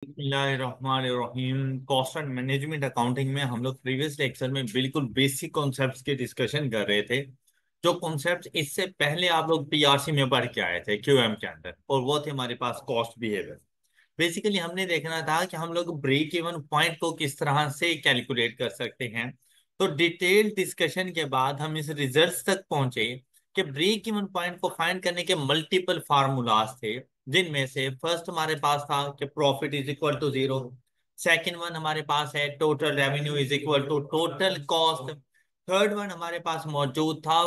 बिस्मिल्लाहिर्रहमानिर्रहीम। Cost and management accounting में हम लोग प्रीवियस लेक्चर में बिल्कुल बेसिक कॉन्सेप्ट्स की डिस्कशन कर रहे थे। जो कॉन्सेप्ट्स इससे पहले आप लोग पीआरसी में पढ़ के आए थे क्यूएम के अंदर, और वो थे हमारे पास कॉस्ट बिहेवियर। बेसिकली हमने देखना था कि हम लोग ब्रेक इवन पॉइंट को किस तरह से कैलकुलेट कर सकते हैं। तो डिटेल डिस्कशन के बाद हम इस रिजल्ट तक पहुंचे कि ब्रेक इवन पॉइंट को फाइंड करने के मल्टीपल फार्मूलाज थे, जिनमें से फर्स्ट हमारे पास था कि profit is equal to zero. Second one हमारे पास है total revenue is equal to total cost. Third one हमारे पास मौजूद था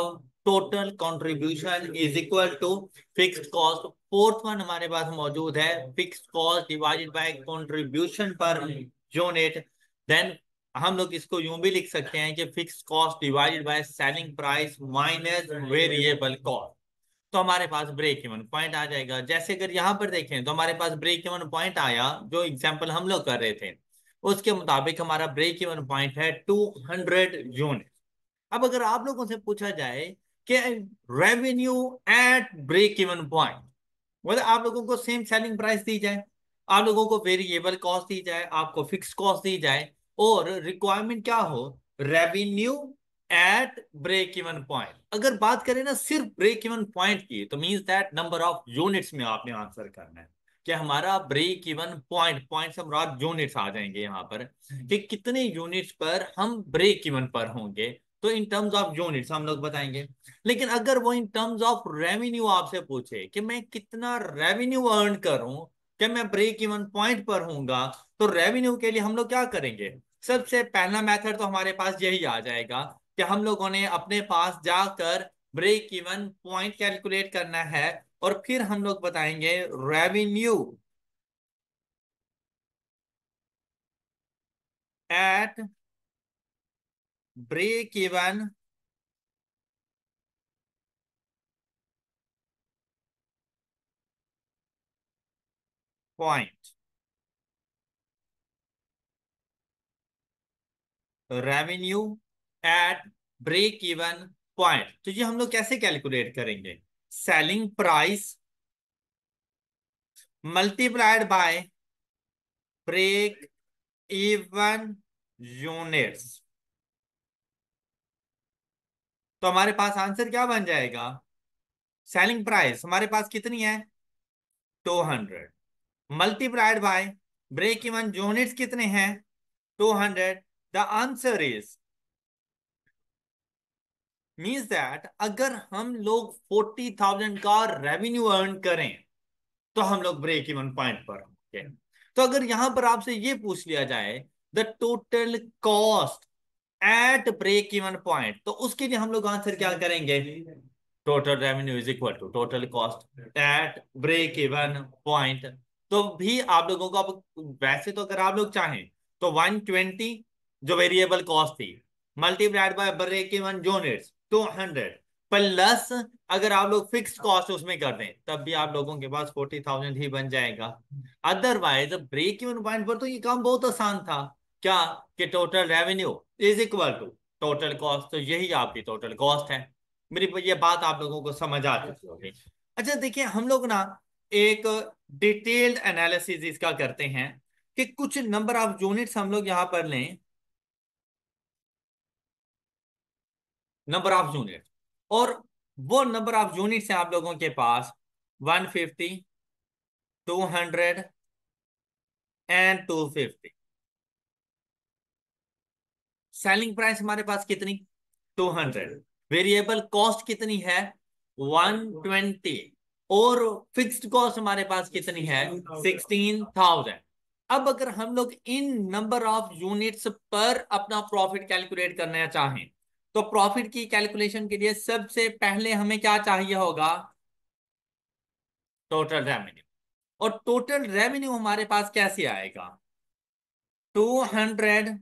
total contribution is equal to fixed cost. Fourth one हमारे पास मौजूद है fixed cost divided by contribution per unit. Then हम लोग इसको यूं भी लिख सकते हैं कि fixed cost divided by selling price minus variable cost. तो हमारे पास ब्रेक इवन पॉइंट आ जाएगा। जैसे अगर यहाँ पर देखें तो हमारे पास ब्रेक इवन पॉइंट आया, जो एग्जांपल हम लोग कर रहे थे उसके मुताबिक हमारा ब्रेक इवन पॉइंट है 200 यूनिट। अब अगर आप लोगों से पूछा जाए कि revenue at break even point, मतलब आप लोगों को सेम सेलिंग प्राइस दी जाए, आप लोगों को वेरिएबल कॉस्ट दी जाए, आपको फिक्स कॉस्ट दी जाए, और रिक्वायरमेंट क्या हो, revenue at break even point. अगर बात करें ना सिर्फ ब्रेक इवन पॉइंट की, तो means that number of units में आपने आंसर करना है कि हमारा ब्रेक इवन पॉइंट, पॉइंट से मुराद यूनिट्स आ जाएंगे यहाँ पर, कि कितने यूनिट्स पर हम ब्रेक इवन पर होंगे। तो इन टर्म्स ऑफ यूनिट्स हम लोग बताएंगे। लेकिन अगर वो इन टर्म्स ऑफ रेवेन्यू आपसे पूछे कि मैं कितना रेवेन्यू अर्न करूं कि मैं ब्रेक इवन पॉइंट पर हूंगा, तो रेवेन्यू के लिए हम लोग क्या करेंगे। सबसे पहला मेथड तो हमारे पास यही आ जाएगा कि हम लोगों ने अपने पास जाकर ब्रेक इवन पॉइंट कैलकुलेट करना है, और फिर हम लोग बताएंगे revenue at break even point. Revenue at break even point, तो ये हम लोग कैसे कैलकुलेट करेंगे। Selling price multiplied by break even units. तो हमारे पास आंसर क्या बन जाएगा। सेलिंग प्राइस हमारे पास कितनी है, 200, multiplied by break even units कितने हैं, 200। The answer is, means that अगर हम लोग 40,000 का रेवेन्यू अर्न करें तो हम लोग ब्रेक इवन पॉइंट पर होंगे। तो अगर यहां पर आपसे ये पूछ लिया जाए the total cost at break even point, तो उसके लिए हम लोग आंसर क्या करेंगे। Total revenue is equal to total cost at break even point. तो भी आप लोगों को अब वैसे तो अगर आप लोग चाहें तो 120 जो वेरिएबल कॉस्ट थी multiplied by break even units 200, plus अगर आप लोग फिक्स कॉस्ट उसमें कर दें तब भी आप लोगों के पास 40,000 ही बन जाएगा। अदरवाइज ब्रेक इवन पॉइंट पर तो ये काम बहुत आसान था, क्या, कि total revenue is equal to total cost, तो यही आपकी टोटल कॉस्ट है। मेरी ये बात आप लोगों को समझ आ चुकी होगी। अच्छा देखिए, हम लोग ना एक डिटेल्ड एनालिसिस इसका करते हैं कि कुछ नंबर ऑफ यूनिट्स हम लोग यहां पर लें, नंबर ऑफ यूनिट, और वो नंबर ऑफ यूनिट्स हैं आप लोगों के पास 150, 200 एंड 250। सेलिंग प्राइस हमारे पास कितनी, 200। वेरिएबल कॉस्ट कितनी है, 120। और फिक्स्ड कॉस्ट हमारे पास कितनी है, 16,000। अब अगर हम लोग इन नंबर ऑफ यूनिट्स पर अपना प्रॉफिट कैलकुलेट करना चाहें, तो प्रॉफिट की कैलकुलेशन के लिए सबसे पहले हमें क्या चाहिए होगा, टोटल रेवेन्यू। और टोटल रेवेन्यू हमारे पास कैसे आएगा, 200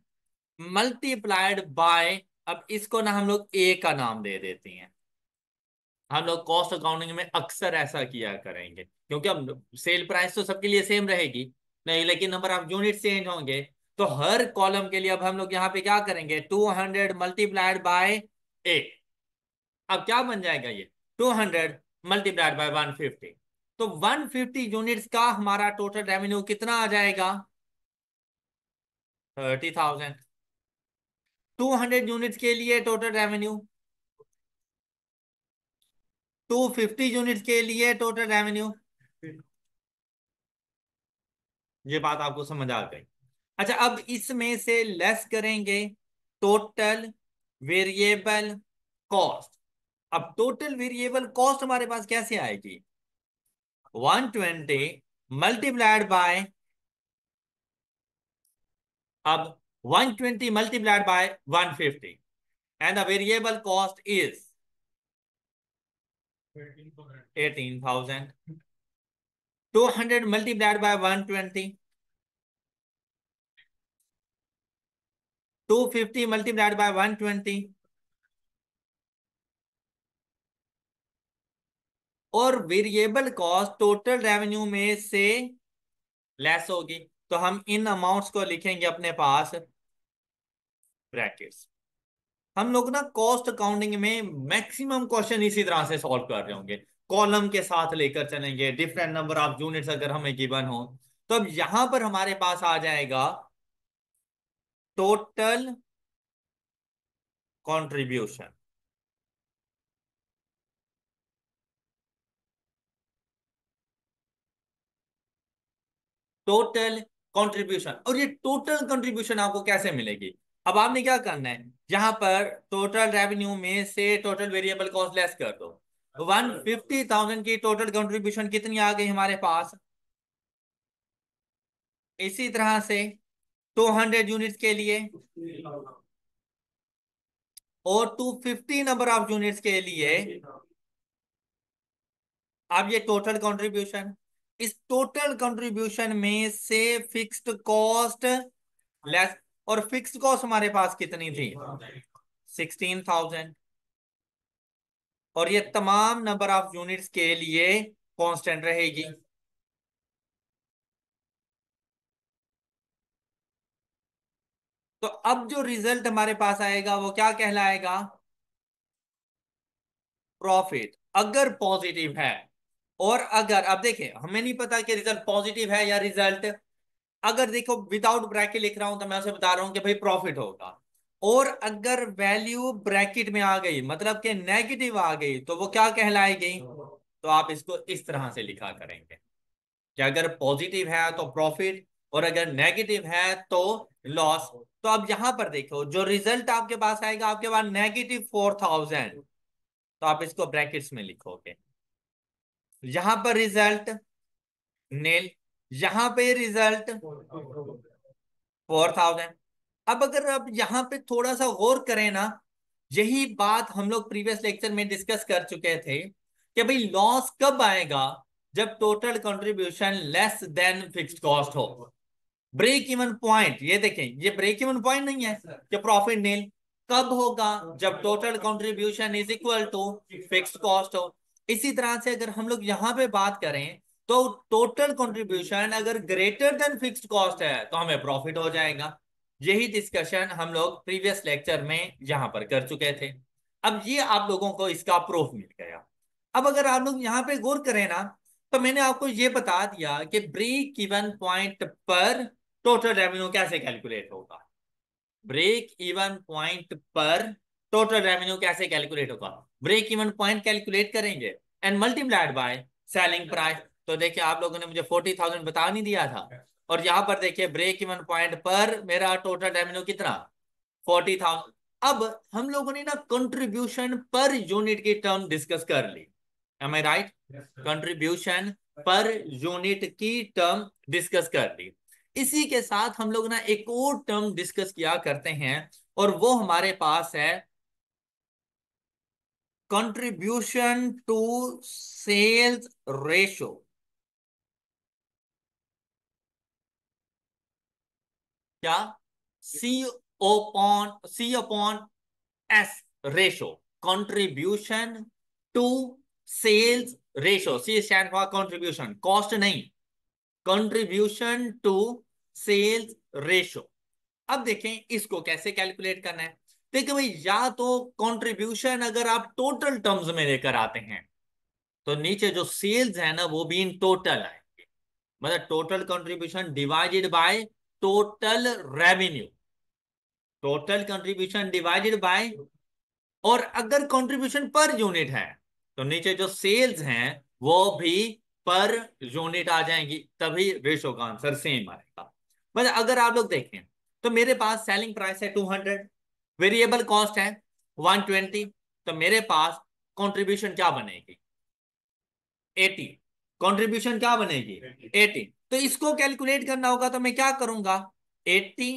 मल्टीप्लाइड बाय, अब इसको ना हम लोग ए का नाम दे देते हैं। हम लोग कॉस्ट अकाउंटिंग में अक्सर ऐसा किया करेंगे, क्योंकि अब सेल प्राइस तो सबके लिए सेम रहेगी नहीं, लेकिन नंबर ऑफ यूनिट चेंज होंगे। तो हर कॉलम के लिए अब हम लोग यहाँ पे क्या करेंगे, 200 मल्टीप्लाइड बाय ए। अब क्या बन जाएगा ये, 200 मल्टीप्लाइड बाय 150। तो 150 यूनिट्स का हमारा टोटल रेवेन्यू कितना आ जाएगा? 30,000। 200 यूनिट्स के लिए टोटल रेवेन्यू, 250 यूनिट्स के लिए टोटल रेवेन्यू। ये बात आपको समझ आ गई? अच्छा, अब इसमें से लेस करेंगे टोटल वेरिएबल कॉस्ट। अब टोटल वेरिएबल कॉस्ट हमारे पास कैसे आएगी? 120 मल्टीप्लाइड बाय, अब 120 multiplied by 150 and the variable cost is 18,000। 200 multiplied bye 120, 250 multiplied by 120, और वेरिएबल कॉस्ट टोटल रेवेन्यू में से लेस होगी। तो हम इन अमाउंट्स को लिखेंगे अपने पास ब्रैकेट्स। हम लोग ना कॉस्ट अकाउंटिंग में मैक्सिमम क्वेश्चन इसी तरह से सॉल्व कर रहे होंगे, कॉलम के साथ लेकर चलेंगे, डिफरेंट नंबर ऑफ यूनिट्स अगर हमें गिवन हो। तो अब यहां पर हमारे पास आ जाएगा टोटल कंट्रीब्यूशन। टोटल कंट्रीब्यूशन, और ये टोटल कंट्रीब्यूशन आपको कैसे मिलेगी? अब आपने क्या करना है, यहां पर टोटल रेवेन्यू में से टोटल वेरिएबल कॉस्ट लेस कर दो। 150,000 की टोटल कंट्रीब्यूशन कितनी आ गई हमारे पास? इसी तरह से 200 यूनिट्स के लिए और 250 नंबर ऑफ यूनिट्स के लिए। अब ये टोटल कंट्रीब्यूशन, इस टोटल कंट्रीब्यूशन में से फिक्स्ड कॉस्ट लेस, और फिक्स्ड कॉस्ट हमारे पास कितनी थी? 16,000। और ये तमाम नंबर ऑफ यूनिट्स के लिए कांस्टेंट रहेगी। तो अब जो रिजल्ट हमारे पास आएगा वो क्या कहलाएगा? प्रॉफिट, अगर पॉजिटिव है। और अगर, अब देखिए हमें नहीं पता कि रिजल्ट पॉजिटिव है या रिजल्ट, अगर देखो विदाउट ब्रैकेट लिख रहा हूं तो मैं उसे बता रहा हूं कि भाई प्रॉफिट होगा। और अगर वैल्यू ब्रैकेट में आ गई, मतलब कि नेगेटिव आ गई, तो वो क्या कहलाएगी? तो आप इसको इस तरह से लिखा करेंगे कि अगर पॉजिटिव है तो प्रॉफिट, और अगर नेगेटिव है तो लॉस। तो अब यहां पर देखो जो रिजल्ट आपके पास आएगा, आपके पास -4,000, तो आप इसको ब्रैकेट्स में लिखोगे। यहां पर रिजल्ट नील, यहां पे रिजल्ट 4,000। अब अगर आप यहां पे थोड़ा सा गौर करें ना, यही बात हम लोग प्रीवियस लेक्चर में डिस्कस कर चुके थे कि भाई लॉस कब आएगा? जब total contribution less than fixed cost हो। ब्रेक इवन पॉइंट, ये देखें, ये ब्रेक इवन पॉइंट नहीं है कि प्रॉफिट नील। कब होगा? जब total contribution is equal to fixed cost हो। इसी तरह से अगर हम लोग यहां पे बात करें, तो टोटल कंट्रीब्यूशन अगर ग्रेटर देन फिक्स्ड कॉस्ट है तो हमें प्रॉफिट हो जाएगा। यही डिस्कशन हम लोग प्रीवियस लेक्चर में यहां पर कर चुके थे। अब ये आप लोगों को इसका प्रूफ मिल गया। अब अगर आप लोग यहां पे गौर करें ना, तो मैंने आपको ये बता दिया कि ब्रेक इवन पॉइंट पर टोटल रेवेन्यू कैसे कैलकुलेट होगा। ब्रेक इवन पॉइंट पर टोटल रेवेन्यू कैसे कैलकुलेट होगा? ब्रेक इवन पॉइंट कैलकुलेट करेंगे and multiplied by selling price. तो देखिए आप लोगों ने मुझे 40,000 बता नहीं दिया था, और यहां पर देखिए ब्रेक इवन पॉइंट पर मेरा टोटल रेवेन्यू कितना? 40,000। अब हम लोगों ने ना कंट्रीब्यूशन पर यूनिट की टर्म डिस्कस कर ली। M I right? Contribution per unit की टर्म डिस्कस कर ली। इसी के साथ हम लोग ना एक और टर्म डिस्कस किया करते हैं, और वो हमारे पास है कंट्रीब्यूशन टू सेल्स रेशो। क्या? C upon S ratio, contribution to sales ratio. C stand for contribution, cost नहीं, कंट्रीब्यूशन टू सेल्स रेशो। अब देखें इसको कैसे कैलकुलेट करना है। देखिए भाई, या तो कंट्रीब्यूशन अगर आप टोटल टर्म्स में लेकर आते हैं, तो नीचे जो सेल्स है ना वो भी इन टोटल आएंगे, मतलब total contribution divided by total revenue, total contribution divided bye, और अगर कंट्रीब्यूशन पर यूनिट है तो नीचे जो सेल्स हैं वो भी पर यूनिट आ जाएंगी, तभी रेशो का आंसर सेम आएगा। मतलब अगर आप लोग देखें तो मेरे पास सेलिंग प्राइस है 200, वेरिएबल कॉस्ट है 120, तो मेरे पास कंट्रीब्यूशन क्या बनेगी 80, कंट्रीब्यूशन क्या बनेगी 80। तो इसको कैलकुलेट करना होगा तो मैं क्या करूंगा 80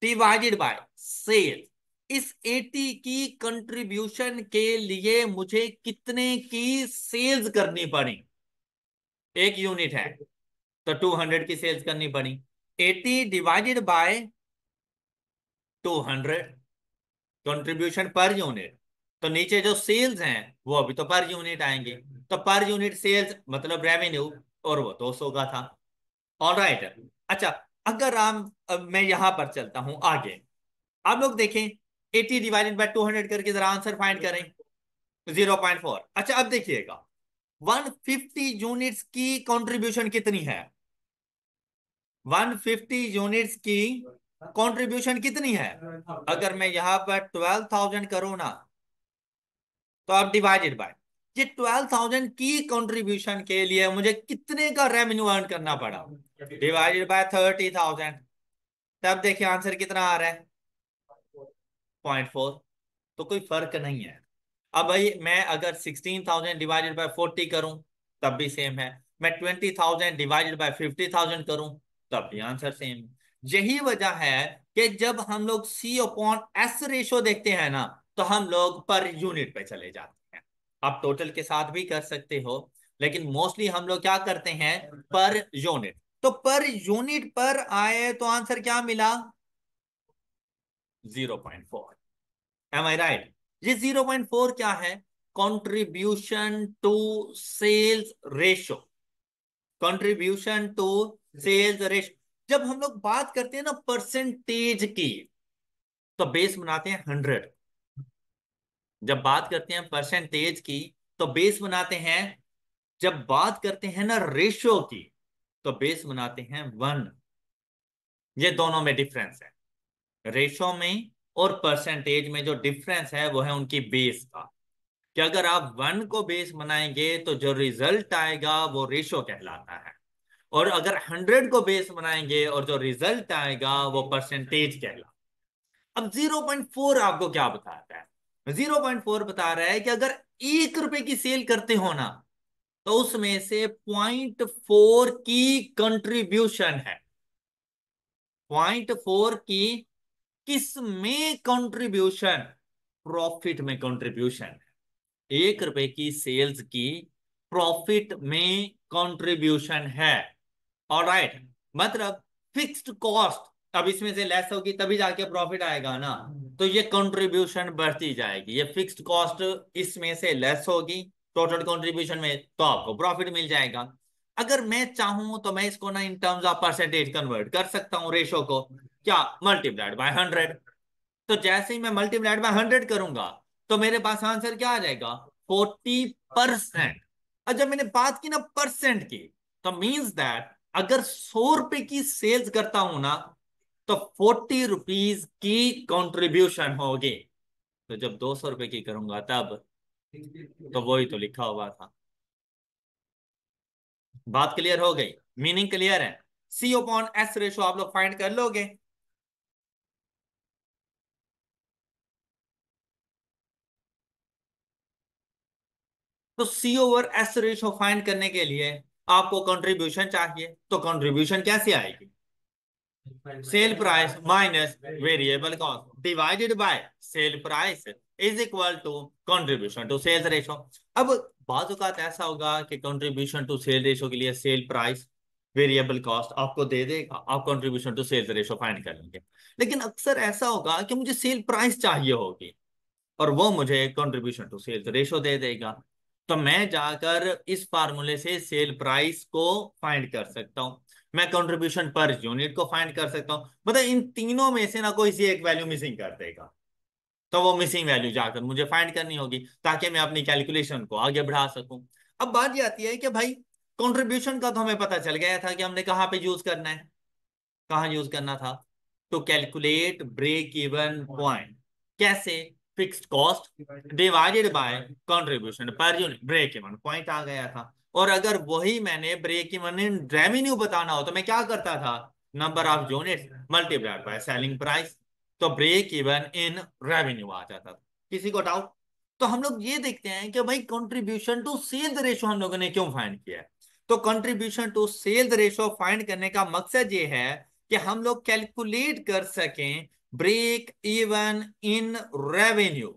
डिवाइडेड बाय सेल, इस 80 की कंट्रीब्यूशन के लिए मुझे कितने की सेल्स करनी पड़ी, एक यूनिट है तो 200 की सेल्स करनी पड़ी, 80 divided by 200 contribution per unit, तो नीचे जो सेल्स हैं वो अभी तो पर यूनिट आएंगे, तो पर यूनिट सेल्स मतलब रेवेन्यू, और वो 200 का था। All right. अच्छा, अगर अब मैं यहां पर चलता हूं आगे, आप लोग देखें 80 डिवाइडेड बाय 200 करके जरा आंसर फाइंड करें, 0.4। अच्छा अब देखिएगा 150 यूनिट्स की कंट्रीब्यूशन कितनी है, 150 यूनिट्स की कंट्रीब्यूशन कितनी है, अगर मैं यहां पर 12,000 करूं ना, तो आप डिवाइडेड बाय ये 12,000 की कंट्रीब्यूशन के लिए मुझे कितने का रेवेन्यू अर्न करना पड़ा, डिवाइडेड बाय 30,000, तब देखिए आंसर कितना आ रहा है 0.4। तो कोई फर्क नहीं है। अब भाई मैं अगर 16,000 डिवाइडेड बाय 40 करूं तब भी सेम है, मैं 20,000 डिवाइडेड बाय 50,000 करूं तब भी आंसर सेम है। यही वजह है कि जब हम लोग सी अपॉन एस रेशो देखते हैं ना तो हम लोग पर यूनिट पे चले जाते हैं। आप टोटल के साथ भी कर सकते हो, लेकिन मोस्टली हम लोग क्या करते हैं पर यूनिट। तो पर यूनिट पर आए तो आंसर क्या मिला 0.4। Am I right? ये 0.4 क्या है, contribution to sales ratio, contribution to sales ratio. जब हम लोग बात करते हैं ना परसेंटेज की तो बेस बनाते हैं 100, जब बात करते हैं परसेंटेज की तो बेस बनाते हैं, जब बात करते हैं ना रेशो की तो बेस बनाते हैं 1। ये दोनों में डिफरेंस है, रेशो में और परसेंटेज में जो डिफरेंस है वो है उनकी बेस का, कि अगर आप 1 को बेस बनाएंगे तो जो रिजल्ट आएगा वो रेशो कहलाता है, और अगर 100 को बेस बनाएंगे और जो रिजल्ट आएगा वो परसेंटेज कहलाता है। अब 0.4 आपको क्या बताता है, 0.4 बता रहा है कि अगर 1 रुपए की सेल करते हो ना तो उसमें से 0.4 की कंट्रीब्यूशन है, 0.4 की किस में कंट्रीब्यूशन, प्रॉफिट में कंट्रीब्यूशन, 1 रुपए की सेल्स की प्रॉफिट में कंट्रीब्यूशन है। और राइट, मतलब फिक्स्ड कॉस्ट अब इसमें से लेस होगी तभी जाके प्रॉफिट आएगा ना, तो ये कंट्रीब्यूशन बढ़ती जाएगी, ये फिक्स्ड कॉस्ट इसमें से लेस होगी टोटल कंट्रीब्यूशन में तो आपको प्रॉफिट मिल जाएगा। अगर मैं चाहूं तो मैं इसको ना इन टर्म्स ऑफ परसेंटेज कन्वर्ट कर सकता हूं, रेशो को क्या मल्टीप्लाइड बाय 100। तो जैसे ही मैं मल्टीप्लाइड बाय 100 करूंगा तो मेरे पास आंसर क्या आ जाएगा 40%। और जब मैंने बात की ना परसेंट की, तो मींस दैट अगर 100 रुपए की सेल्स करता हूं ना तो 40 रुपीज की कंट्रीब्यूशन होगी, तो जब 200 रुपए की करूंगा तब, तो वही तो लिखा हुआ था। बात क्लियर हो गई, मीनिंग क्लियर है। सी अपॉन एस रेशो आप लोग फाइंड कर लोगे। तो सी ओवर एस रेशो फाइंड करने के लिए आपको कंट्रीब्यूशन चाहिए, तो कंट्रीब्यूशन कैसे आएगी, sale price minus variable cost divided by sale price is equal to contribution to sales ratio. अब बात औकात ऐसा होगा कि कंट्रीब्यूशन टू सेल रेशो के लिए सेल प्राइस वेरिएबल कॉस्ट आपको दे देगा, आप contribution to sales ratio find कर लेंगे। लेकिन अक्सर ऐसा होगा कि मुझे सेल प्राइस चाहिए होगी और वो मुझे कंट्रीब्यूशन टू सेल्स रेशो दे देगा, तो मैं जाकर इस फार्मूले से सेल प्राइस को फाइंड कर सकता हूं, मैं कंट्रीब्यूशन पर यूनिट को फाइंड कर सकता हूं। मतलब इन तीनों में से ना कोई सी एक वैल्यू मिसिंग कर देगा, तो वो मिसिंग वैल्यू जाकर मुझे फाइंड करनी होगी ताकि मैं अपनी कैलकुलेशन को आगे बढ़ा सकूं। अब बात ये आती है कि भाई कंट्रीब्यूशन का तो हमें पता चल गया था कि हमने कहाँ पे यूज करना है, कहाँ यूज करना था। तो कैलकुलेट ब्रेक इवन पॉइंट कैसे? Fixed cost divided by contribution per unit, break even point आ गया था। और अगर वही मैंने ब्रेक इवन इन रेवेन्यू बताना हो तो मैं क्या करता था? Number of unit multiplied bye selling price. तो ब्रेक इवन इन रेवेन्यू आ जाता था। किसी को डाउट? तो हम लोग ये देखते हैं कि भाई कंट्रीब्यूशन टू सेल्स रेशो हम लोगों ने क्यों फाइंड किया है। तो contribution to sales ratio find करने का मकसद ये है कि हम लोग कैलकुलेट कर सकें break even in revenue.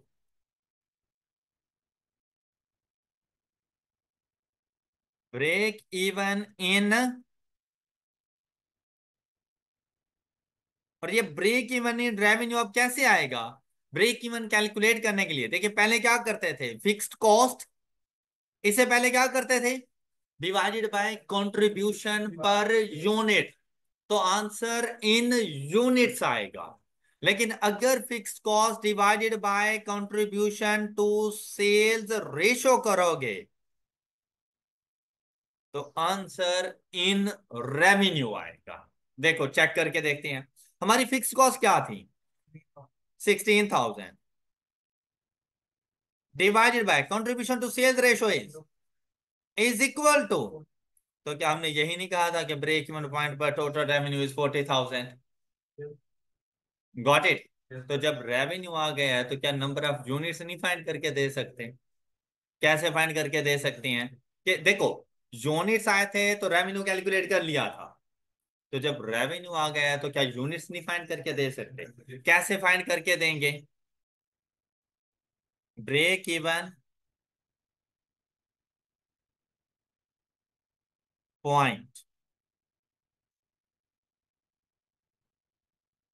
Break even in, और ये ब्रेक इवन इन रेवेन्यू अब कैसे आएगा? ब्रेक इवन कैलकुलेट करने के लिए देखिए पहले क्या करते थे, फिक्स्ड कॉस्ट, इससे पहले क्या करते थे, divided by contribution per unit. तो आंसर इन यूनिट्स आएगा। लेकिन अगर fixed cost divided by contribution to sales ratio करोगे तो आंसर इन रेवेन्यू आएगा। देखो चेक करके देखते हैं, हमारी फिक्स्ड कॉस्ट क्या थी? 16,000 divided by contribution to sales ratio is equal to, तो क्या हमने यही नहीं कहा था कि ब्रेक इवन पॉइंट पर total revenue is 40,000? Got it? तो जब रेवेन्यू आ गया है तो क्या नंबर ऑफ यूनिट्स नहीं फाइंड करके दे सकते? कैसे फाइंड करके दे सकते हैं? कि देखो यूनिट्स आए थे तो रेवेन्यू कैलकुलेट कर लिया था। तो जब रेवेन्यू आ गया है तो क्या यूनिट्स नहीं फाइंड करके दे सकते? कैसे फाइंड करके देंगे? Break even point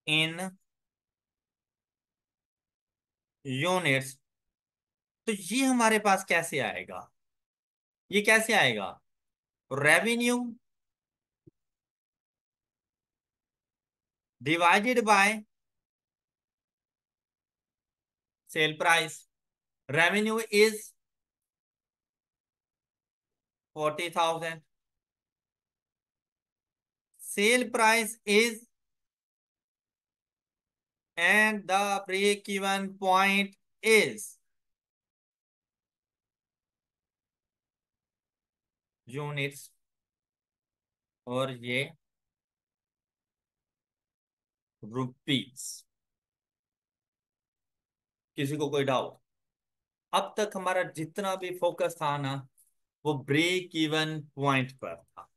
in units. तो ये हमारे पास कैसे आएगा? ये कैसे आएगा? Revenue divided by sale price. Revenue is 40,000, sale price is, and the break even point is units, और ये रुपीस। किसी को कोई डाउट? अब तक हमारा जितना भी फोकस था ना वो ब्रेक इवन पॉइंट पर था।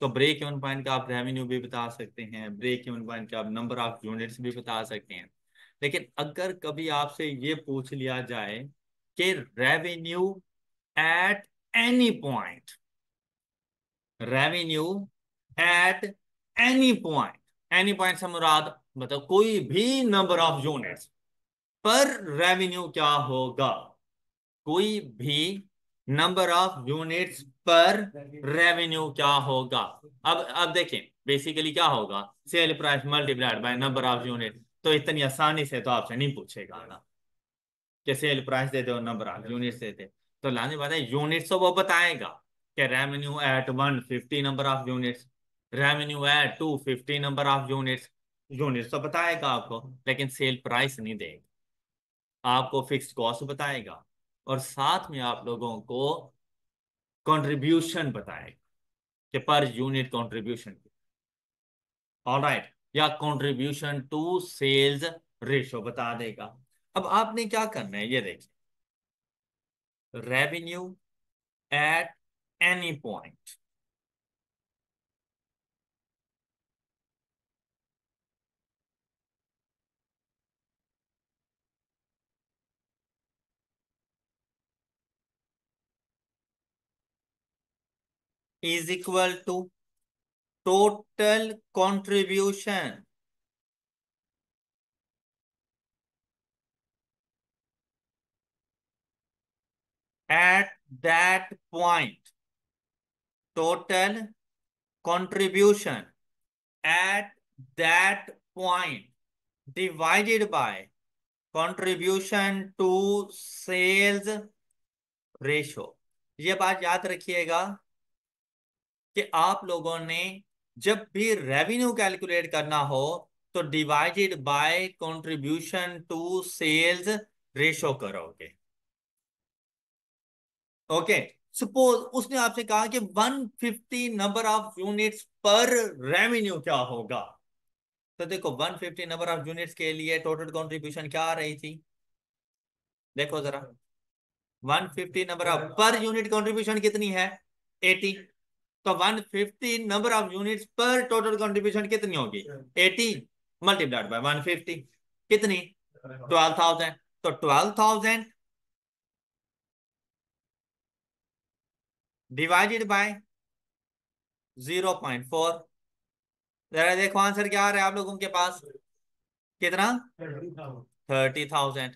तो ब्रेक इवन पॉइंट का आप रेवेन्यू भी बता सकते हैं, ब्रेक इवन पॉइंट का आप नंबर ऑफ यूनिट्स भी बता सकते हैं। लेकिन अगर कभी आपसे ये पूछ लिया जाए कि revenue at any point, revenue at any point, any point से मुराद मतलब कोई भी नंबर ऑफ यूनिट्स पर रेवेन्यू क्या होगा? कोई भी नंबर ऑफ यूनिट्स पर रेवेन्यू क्या होगा? अब देखें बेसिकली क्या होगा, sale price multiplied bye number of unit. तो इतनी आसानी से तो आपसे नहीं पूछेगा ना कि सेल प्राइस दे दो नंबर ऑफ यूनिट्स दे दे। तो लाने बात है यूनिट्स तो वो बताएगा कि revenue at 150 number of units, revenue at 250 number of units. Units तो बताएगा आपको लेकिन सेल प्राइस नहीं देगा, आपको फिक्स्ड कॉस्ट बताएगा और साथ में आप लोगों को कंट्रीब्यूशन बताएगा कि पर यूनिट कंट्रीब्यूशन, ऑलराइट, या कंट्रीब्यूशन टू सेल्स रेशो बता देगा। अब आपने क्या करना है ये देखिए, revenue at any point is equal to total contribution at that point, total contribution at that point divided by contribution to sales ratio। ये बात याद रखिएगा कि आप लोगों ने जब भी रेवेन्यू कैलकुलेट करना हो तो divided by contribution to sales ratio करोगे। ओके। सपोज उसने आपसे कहा कि 150 नंबर ऑफ यूनिट्स पर रेवेन्यू क्या होगा। तो देखो 150 नंबर ऑफ यूनिट्स के लिए टोटल कंट्रीब्यूशन क्या आ रही थी, देखो जरा। 150 नंबर ऑफ पर यूनिट कंट्रीब्यूशन कितनी है, 80। तो 150 नंबर ऑफ यूनिट्स पर टोटल कंट्रीब्यूशन कितनी होगी, 80 मल्टीप्लाइड बाय 150, कितनी, 12,000। तो 12,000 डिवाइडेड बाय 0.4। जरा देखो आंसर क्या आ रहा है आप लोगों के पास, कितना, 30,000।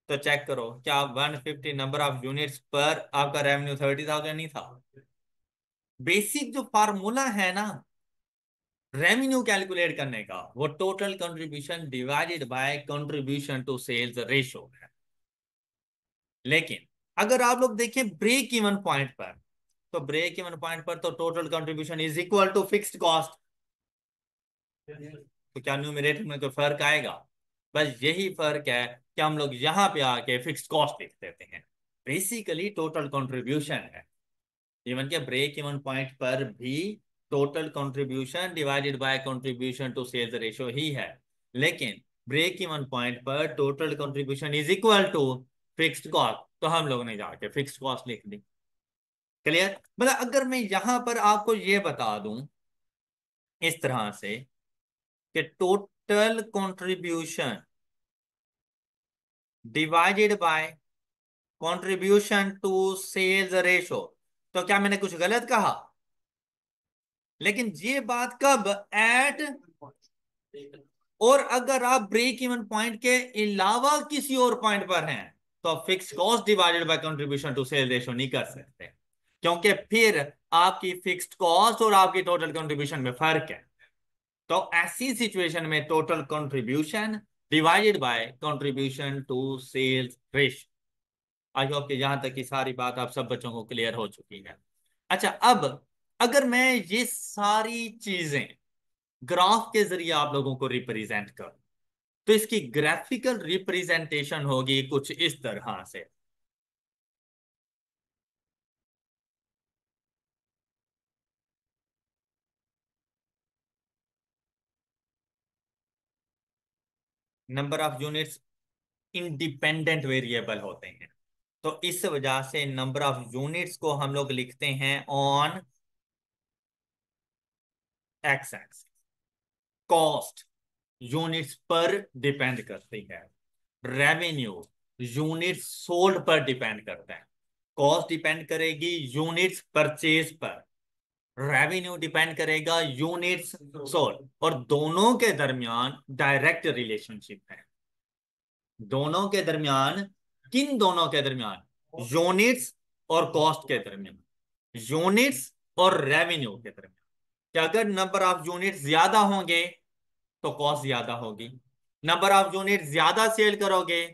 तो चेक करो क्या 150 नंबर ऑफ यूनिट्स पर आपका रेवेन्यू 30,000 नहीं था। बेसिक जो फार्मूला है ना रेवेन्यू कैलकुलेट करने का, वो total contribution divided by contribution to sales ratio है। लेकिन अगर आप लोग देखें ब्रेक इवन पॉइंट पर, तो ब्रेक इवन पॉइंट पर तो total contribution is equal to fixed cost. तो क्या न्यूमरेटर में कोई फर्क आएगा, बस यही फर्क है कि हम लोग यहां पे आके फिक्स्ड कॉस्ट लिख देते हैं। बेसिकली टोटल कंट्रीब्यूशन है, इवन के ब्रेक इवन पॉइंट पर भी total contribution divided by contribution to sales ratio ही है। लेकिन ब्रेक इवन पॉइंट पर total contribution is equal to fixed cost, तो हम लोग ने जाके फिक्स्ड कॉस्ट लिख दी। क्लियर, मतलब अगर मैं यहां पर आपको ये बता दूं इस तरह से कि total contribution divided by contribution to sales ratio, तो क्या मैंने कुछ गलत कहा। लेकिन ये बात कब, एट, और अगर आप ब्रेक इवन पॉइंट के अलावा किसी और पॉइंट पर हैं तो आप fix cost divided by contribution to sale ratio नहीं कर सकते, क्योंकि फिर आपकी फिक्स्ड कॉस्ट और आपकी टोटल कंट्रीब्यूशन में फर्क है। तो ऐसी सिचुएशन में total contribution divided by contribution to sales ratio. I hope कि यहां तक की सारी बात आप सब बच्चों को क्लियर हो चुकी है। अच्छा, अब अगर मैं ये सारी चीजें ग्राफ के जरिए आप लोगों को रिप्रेजेंट करूं तो इसकी ग्राफिकल रिप्रेजेंटेशन होगी कुछ इस तरह से। Number of units independent variable होते हैं, तो इस वजह से नंबर ऑफ यूनिट्स को हम लोग लिखते हैं on x axis. Cost units पर डिपेंड करती है, रेवेन्यू यूनिट्स सोल्ड पर डिपेंड करता है। कॉस्ट डिपेंड करेगी यूनिट्स परचेज पर, रेवेन्यू डिपेंड करेगा यूनिट्स सोल्ड, और दोनों के दरमियान डायरेक्ट रिलेशनशिप है। दोनों के दरमियान, किन दोनों के दरमियान, यूनिट्स और कॉस्ट के दरमियान, यूनिट्स और रेवेन्यू के दरमियान। कि अगर नंबर ऑफ यूनिट ज्यादा होंगे तो कॉस्ट ज्यादा होगी, नंबर ऑफ यूनिट ज्यादा सेल करोगे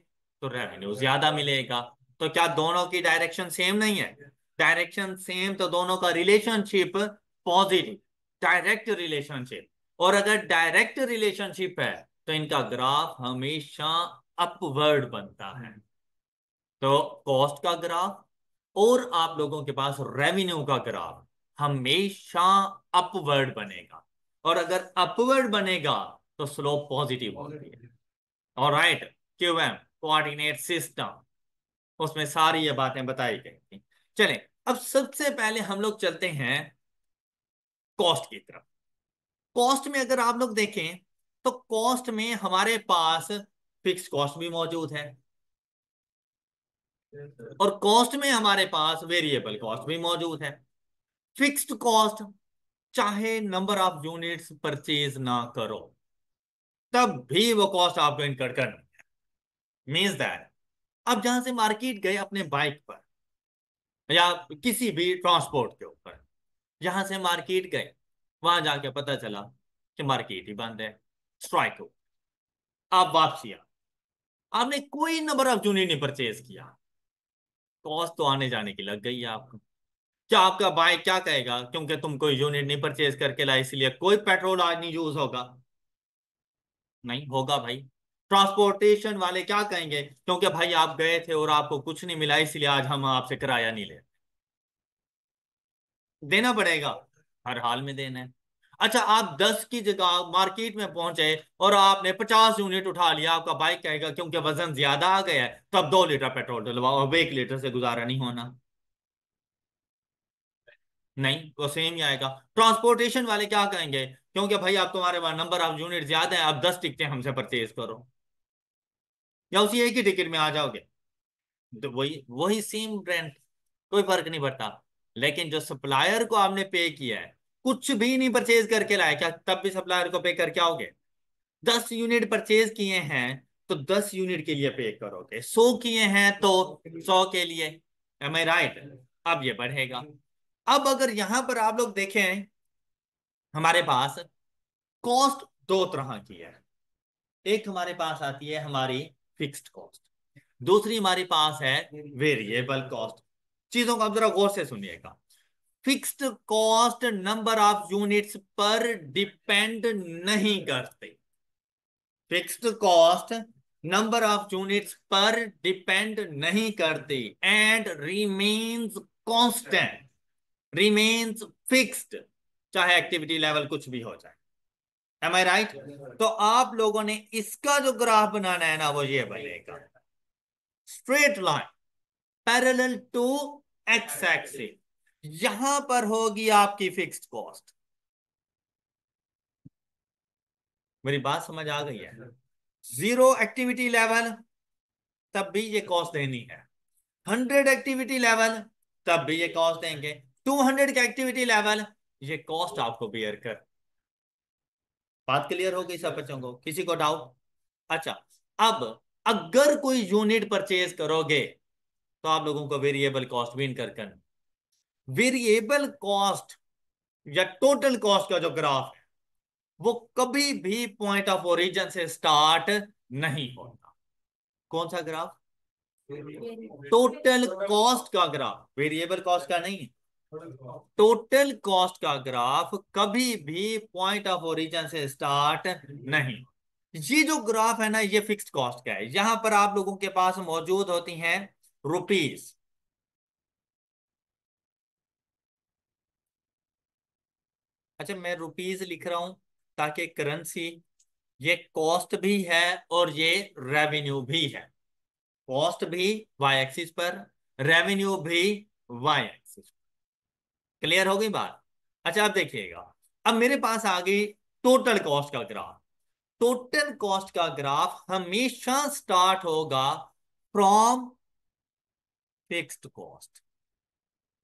तो रेवेन्यू ज्यादा मिलेगा। तो क्या दोनों की डायरेक्शन सेम नहीं है, डायरेक्शन सेम, तो दोनों का रिलेशनशिप पॉजिटिव, डायरेक्ट रिलेशनशिप। और अगर डायरेक्ट रिलेशनशिप है तो इनका ग्राफ हमेशा अपवर्ड बनता है। तो कॉस्ट का ग्राफ और आप लोगों के पास रेवेन्यू का ग्राफ हमेशा अपवर्ड बनेगा, और अगर अपवर्ड बनेगा तो स्लोप पॉजिटिव होती है। ऑलराइट, क्यूएम कोऑर्डिनेट सिस्टम, उसमें सारी ये बातें बताई गई थी। चलें, अब सबसे पहले हम लोग चलते हैं कॉस्ट की तरफ। कॉस्ट में अगर आप लोग देखें तो कॉस्ट में हमारे पास फिक्स कॉस्ट भी मौजूद है, और कॉस्ट में हमारे पास वेरिएबल कॉस्ट भी मौजूद है। फिक्स्ड कॉस्ट चाहे नंबर ऑफ यूनिट्स परचेज ना करो तब भी वो कॉस्ट आपको इनकर करनी है। मीन्स दैट आप जहां से मार्केट गए अपने बाइक पर या किसी भी ट्रांसपोर्ट के ऊपर, जहां से मार्केट गए वहां जाके पता चला कि मार्केट ही बंद है, स्ट्राइक हो, आप वापसी आ, आपने कोई नंबर ऑफ यूनिट नहीं परचेज किया, कॉस्ट तो आने जाने की लग गई है आपको। क्या आपका भाई क्या कहेगा, क्योंकि तुम कोई यूनिट नहीं परचेज करके लाए इसलिए कोई पेट्रोल आज नहीं यूज होगा? नहीं होगा भाई। ट्रांसपोर्टेशन वाले क्या कहेंगे, क्योंकि भाई आप गए थे और आपको कुछ नहीं मिला इसलिए आज हम आपसे किराया नहीं ले। देना पड़ेगा, हर हाल में देना है। अच्छा, आप 10 की जगह मार्केट में पहुंचे और आपने 50 यूनिट उठा लिया, आपका बाइक कहेगा क्योंकि वजन ज्यादा आ गया है, तब 2 लीटर पेट्रोल डलवाओ, अब 1 लीटर से गुजारा नहीं होना। नहीं, वो सेम ही आएगा। ट्रांसपोर्टेशन वाले क्या कहेंगे, क्योंकि भाई आप तुम्हारे पास नंबर ऑफ यूनिट ज्यादा है, आप 10 टिकटें हमसे परचेज करो, या उसी एक ही टिकट में आ जाओगे। तो वही वही सेम रेंट, कोई फर्क नहीं पड़ता। लेकिन जो सप्लायर को आपने पे किया है, कुछ भी नहीं परचेज करके लाया, क्या तब भी सप्लायर को पे करके आओगे? 10 यूनिट परचेज किए हैं तो 10 यूनिट के लिए पे करोगे, 100 किए हैं तो 100 के लिए। M I right? अब ये बढ़ेगा। अब अगर यहां पर आप लोग देखें, हमारे पास कॉस्ट दो तरह की है। एक हमारे पास आती है हमारी फिक्स्ड कॉस्ट, दूसरी हमारे पास है वेरिएबल कॉस्ट। चीजों को आप जरा गौर से सुनिएगा। Fixed cost number of units पर डिपेंड नहीं करते। Fixed cost number of units पर डिपेंड नहीं करती and remains constant, remains fixed, चाहे एक्टिविटी लेवल कुछ भी हो जाए। M I right? तो आप लोगों ने इसका जो ग्राफ बनाना है ना, वो ये बनेगा straight line parallel to X axis. यहां पर होगी आपकी फिक्स्ड कॉस्ट। मेरी बात समझ आ गई है? 0 एक्टिविटी लेवल, तब भी ये कॉस्ट देनी है। 100 एक्टिविटी लेवल, तब भी ये कॉस्ट देंगे। 200 का एक्टिविटी लेवल, ये कॉस्ट आपको बियर कर। बात क्लियर हो गई सब बच्चों को? किसी को डाउट? अच्छा, अब अगर कोई यूनिट परचेज करोगे तो आप लोगों को वेरिएबल कॉस्ट भी इनकर करना। वेरिएबल कॉस्ट या टोटल कॉस्ट का जो ग्राफ है, वो कभी भी पॉइंट ऑफ ओरिजिन से स्टार्ट नहीं होता। कौन सा ग्राफ? टोटल कॉस्ट का ग्राफ, वेरिएबल कॉस्ट का नहीं। टोटल कॉस्ट का ग्राफ कभी भी पॉइंट ऑफ ओरिजिन से स्टार्ट नहीं। ये जो ग्राफ है ना, ये फिक्स्ड कॉस्ट का है। यहां पर आप लोगों के पास मौजूद होती हैं रुपीस। अच्छा, मैं रुपीस लिख रहा हूं ताकि करेंसी, ये कॉस्ट भी है और ये रेवेन्यू भी है। कॉस्ट भी वाई एक्सिस पर, रेवेन्यू भी वाई एक्सिस। क्लियर हो गई बात? अच्छा, अब देखिएगा, अब मेरे पास आ गई टोटल कॉस्ट का ग्राफ। टोटल कॉस्ट का ग्राफ हमेशा स्टार्ट होगा फ्रॉम फिक्स्ड कॉस्ट।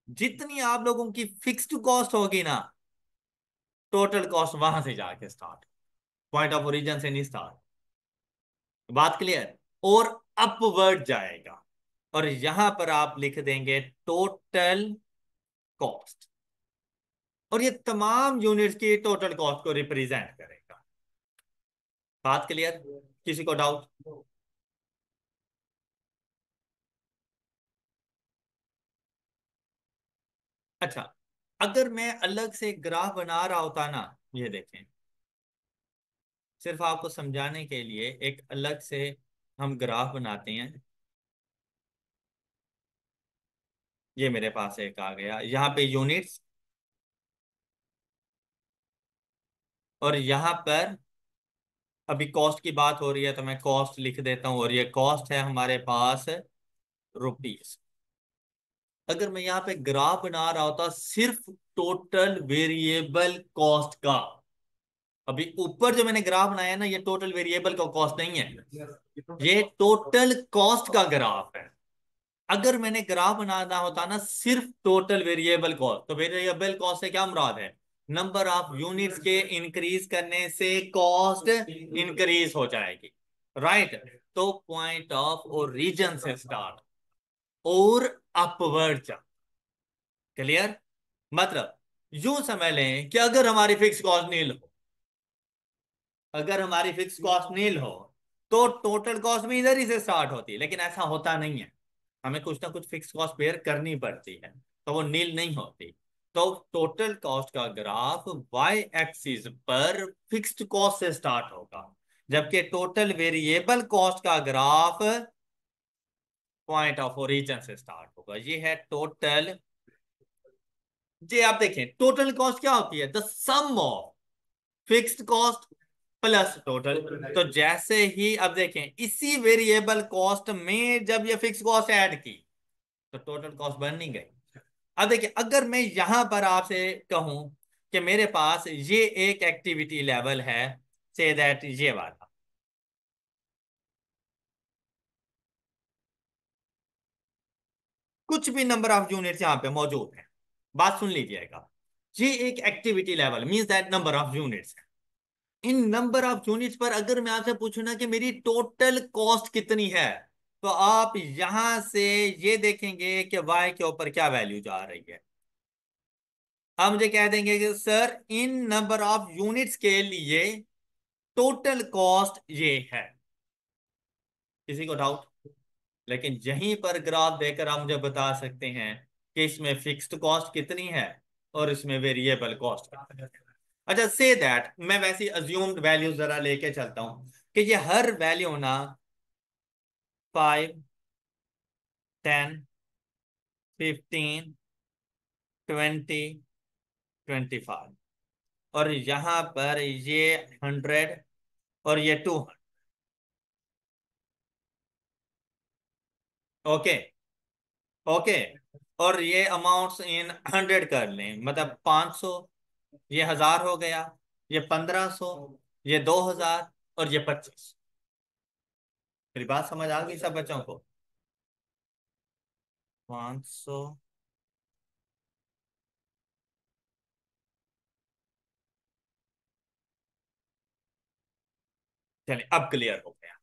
जितनी आप लोगों की फिक्स्ड कॉस्ट होगी ना, टोटल कॉस्ट वहां से जाके स्टार्ट, पॉइंट ऑफ ओरिजिन से नहीं स्टार्ट। बात क्लियर? और अपवर्ड जाएगा, और यहां पर आप लिख देंगे टोटल कॉस्ट, और ये तमाम यूनिट्स की टोटल कॉस्ट को रिप्रेजेंट करेगा। बात क्लियर? किसी को डाउट? अच्छा, अगर मैं अलग से ग्राफ बना रहा होता ना, ये देखें, सिर्फ आपको समझाने के लिए एक अलग से हम ग्राफ बनाते हैं। ये मेरे पास एक आ गया, यहाँ पे यूनिट्स, और यहाँ पर अभी कॉस्ट की बात हो रही है तो मैं कॉस्ट लिख देता हूँ, और ये कॉस्ट है हमारे पास रुपीस। अगर मैं यहाँ पे ग्राफ बना रहा होता सिर्फ टोटल वेरिएबल कॉस्ट का, अभी ऊपर जो मैंने ग्राफ बनाया ना, ये टोटल वेरिएबल का कॉस्ट नहीं है, ये टोटल कॉस्ट का ग्राफ है। अगर मैंने ग्राफ बनाना होता ना सिर्फ टोटल वेरिएबल कॉस्ट, तो वेरिएबल कॉस्ट से क्या मुराद है? नंबर ऑफ यूनिट्स के इंक्रीज करने से कॉस्ट इंक्रीज हो जाएगी, राइट? तो पॉइंट ऑफ ओरिजिन से स्टार्ट और अपवर्ड जा। क्लियर? मतलब यूं समझ लें कि अगर हमारी फिक्स कॉस्ट नील हो, अगर हमारी फिक्स कॉस्ट नील हो तो टोटल कॉस्ट भी इधर ही से स्टार्ट होती है, लेकिन ऐसा होता नहीं है। हमें कुछ ना कुछ फिक्स कॉस्ट बेयर करनी पड़ती है, तो वो नील नहीं होती। तो टोटल कॉस्ट का ग्राफ वाई एक्सिस पर फिक्स्ड कॉस्ट से स्टार्ट होगा, जबकि टोटल वेरिएबल कॉस्ट का ग्राफ पॉइंट ऑफ ओरिजिन से स्टार्ट होगा। ये है टोटल। जी आप देखें, टोटल कॉस्ट क्या होती है? The sum of fixed cost plus total. तो जैसे ही अब देखें, इसी वेरिएबल कॉस्ट में जब ये फिक्स कॉस्ट ऐड की तो टोटल कॉस्ट बन नहीं गई। अब देखिए, अगर मैं यहां पर आपसे कहूं कि मेरे पास ये एक एक्टिविटी लेवल है, से दैट ये वाला, कुछ भी नंबर ऑफ यूनिट्स यहां पे मौजूद है, बात सुन लीजिएगा। ये एक activity level means that number of units. In number of units पर अगर मैं आपसे पूछूं ना कि मेरी टोटल कॉस्ट कितनी है, तो आप यहां से ये देखेंगे कि वाई के ऊपर क्या वैल्यू जा रही है। आप मुझे कह देंगे कि sir in number of units के लिए टोटल कॉस्ट ये है। किसी को डाउट? लेकिन यहीं पर ग्राफ देकर आप मुझे बता सकते हैं कि इसमें फिक्स्ड कॉस्ट कितनी है और इसमें वेरिएबल कॉस्ट कितनी है। अच्छा, से दैट मैं वैसी अज्यूम्ड वैल्यू जरा लेके चलता हूं कि ये हर वैल्यू ना 5, 10, 15, 20, 25, और यहां पर ये 100 और ये 200। Okay, okay. और ये अमाउंट्स इन 100 कर लें, मतलब 500, ये 1000 हो गया, ये 1500, ये 2000 और ये 25। मेरी बात समझ आ गई सब बच्चों को? 500। चलिए अब क्लियर हो गया।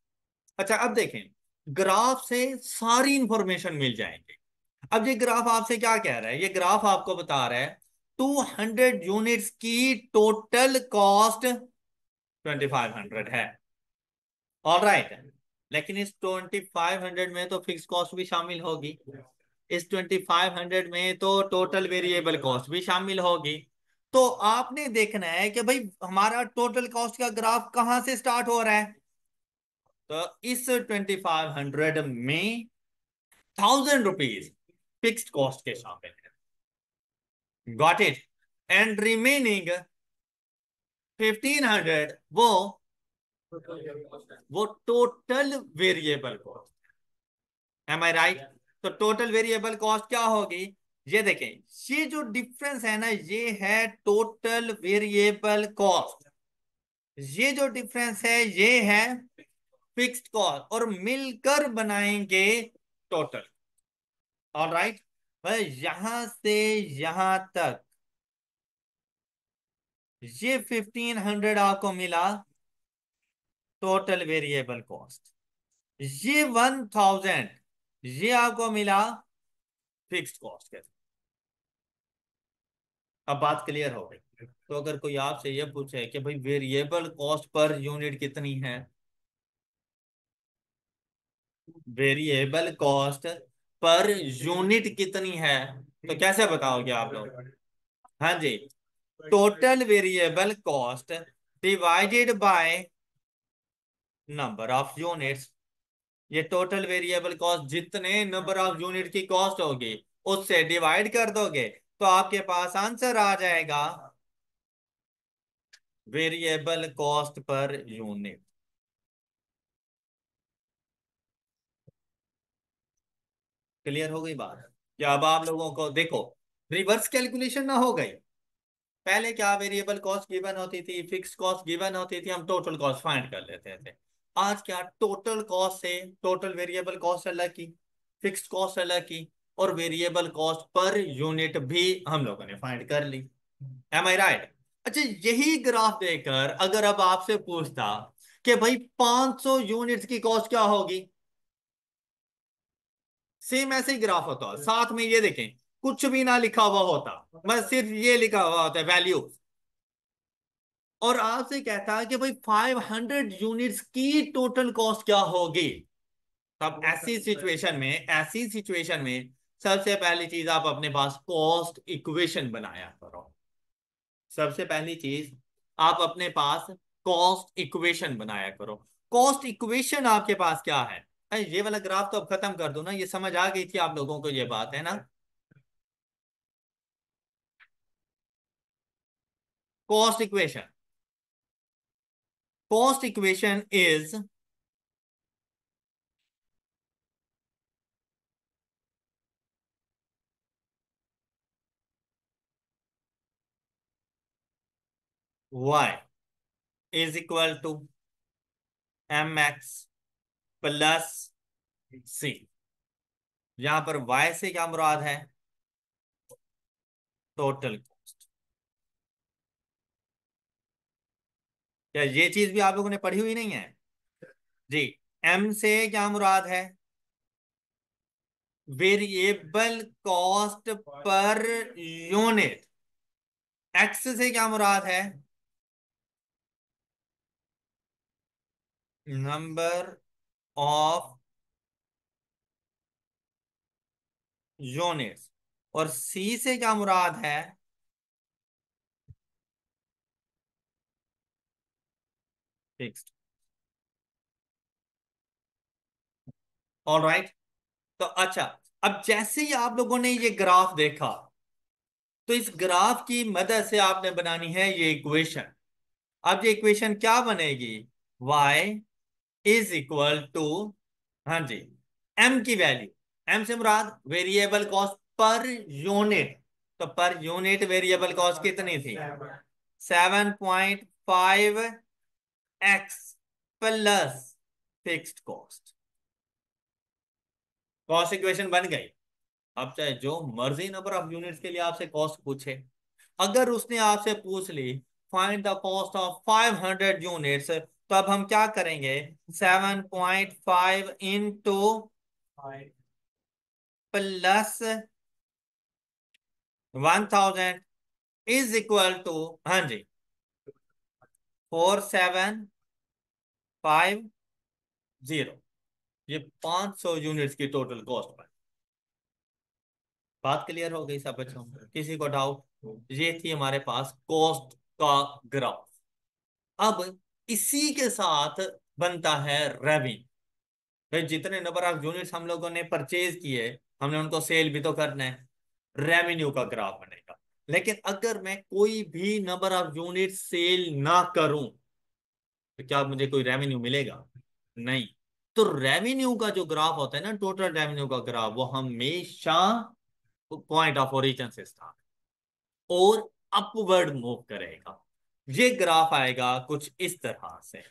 अच्छा अब देखें, ग्राफ से सारी इंफॉर्मेशन मिल जाएंगे। अब ये ग्राफ आपसे क्या कह रहा है? ये ग्राफ आपको बता रहा है 200 यूनिट्स की टोटल कॉस्ट 2500 है। All right. लेकिन इस 2500 में तो फिक्स कॉस्ट भी शामिल होगी, इस 2500 में तो टोटल वेरिएबल कॉस्ट भी शामिल होगी। तो आपने देखना है कि भाई हमारा टोटल कॉस्ट का ग्राफ कहां से स्टार्ट हो रहा है। तो इस 2500 में 1000 रुपीज फिक्स्ड कॉस्ट के शामिल है। Got it? एंड रिमेनिंग 1500 वो total variable cost. M I right? तो टोटल वेरिएबल कॉस्ट क्या होगी? ये देखें, ये जो डिफरेंस है ना, ये है टोटल वेरिएबल कॉस्ट। ये जो डिफरेंस है ये है फिक्स्ड कॉस्ट, और मिलकर बनाएंगे टोटल। All right. यहां से यहां तक ये 1500 आपको मिला टोटल वेरिएबल कॉस्ट, ये 1000 ये आपको मिला फिक्स्ड कॉस्ट के। अब बात क्लियर हो गई। तो अगर कोई आपसे ये पूछे कि भाई वेरिएबल कॉस्ट पर यूनिट कितनी है, वेरिएबल कॉस्ट पर यूनिट कितनी है, तो कैसे बताओगे आप लोग? हाँ जी, total variable cost divided by number of units. ये टोटल वेरिएबल कॉस्ट जितने नंबर ऑफ यूनिट की कॉस्ट होगी उससे डिवाइड कर दोगे, तो आपके पास आंसर आ जाएगा variable cost per unit. Clear हो गई बात? क्या अब आप लोगों को देखो, रिवर्स कैलकुलेशन ना हो गई। पहले क्या, वेरिएबल कॉस्ट गिवन होती थी, फिक्स कॉस्ट गिवन होती थी, हम टोटल कॉस्ट फाइंड कर लेते थे। आज क्या, टोटल कॉस्ट से टोटल वेरिएबल कॉस्ट अलग की, फिक्स कॉस्ट अलग की, और वेरिएबल कॉस्ट पर यूनिट भी हम लोगों ने फाइंड कर ली। M I right? अच्छा, यही ग्राफ देखकर अगर अब आपसे पूछता कि भाई 500 यूनिट्स की कॉस्ट क्या होगी, सेम ऐसे ही ग्राफ होता है, साथ में ये देखें कुछ भी ना लिखा हुआ होता, बस सिर्फ ये लिखा हुआ होता है वैल्यू, और आपसे कहता है कि भाई 500 यूनिट्स की टोटल कॉस्ट क्या होगी, अब ऐसी सिचुएशन में सबसे पहली चीज आप अपने पास कॉस्ट इक्वेशन बनाया करो। सबसे पहली चीज आप अपने पास कॉस्ट इक्वेशन बनाया करो। कॉस्ट इक्वेशन आपके पास क्या है? अरे ये वाला ग्राफ तो अब खत्म कर दो ना, ये समझ आ गई थी आप लोगों को, ये बात है ना। Cost equation, cost equation is y is equal to M X plus C. यहां पर y से क्या मुराद है? Total cost. क्या ये चीज भी आप लोगों ने पढ़ी हुई नहीं है? जी। m से क्या मुराद है? Variable cost per unit. x से क्या मुराद है? Number of units. और c से क्या मुराद है? फिक्स्ड। ऑलराइट। तो अच्छा, अब जैसे ही आप लोगों ने ये ग्राफ देखा, तो इस ग्राफ की मदद से आपने बनानी है ये इक्वेशन। अब ये इक्वेशन क्या बनेगी? y इज इक्वल टू, हाँ जी, m की वैल्यू। m से मुराद वेरिएबल कॉस्ट पर यूनिट। तो पर यूनिट वेरिएबल कॉस्ट कितनी थी? 7.5 x plus fixed cost. Cost equation बन गई। अब चाहे जो मर्जी नंबर ऑफ यूनिट्स के लिए आपसे कॉस्ट पूछे, अगर उसने आपसे पूछ ली find the cost of 500 units, तो अब हम क्या करेंगे? 7.5 into plus 1000 is equal to, हाँ जी, 4750। ये 500 यूनिट्स की टोटल कॉस्ट पर। बात क्लियर हो गई सब बच्चों? किसी को डाउट? ये थी हमारे पास कॉस्ट का ग्राफ। अब इसी के साथ बनता है रेवेन्यू। फिर जितने नंबर ऑफ यूनिट्स हम लोगों ने परचेज किए, हमने उनको सेल भी तो करना है, रेवेन्यू का ग्राफ बनेगा। लेकिन अगर मैं कोई भी नंबर ऑफ यूनिट सेल ना करूं, तो क्या मुझे कोई रेवेन्यू मिलेगा? नहीं। तो रेवेन्यू का जो ग्राफ होता है ना, टोटल रेवेन्यू का ग्राफ, वो हमेशा पॉइंट ऑफ ओरिजिन से स्टार्ट और अपवर्ड मूव करेगा। ये ग्राफ आएगा कुछ इस तरह से।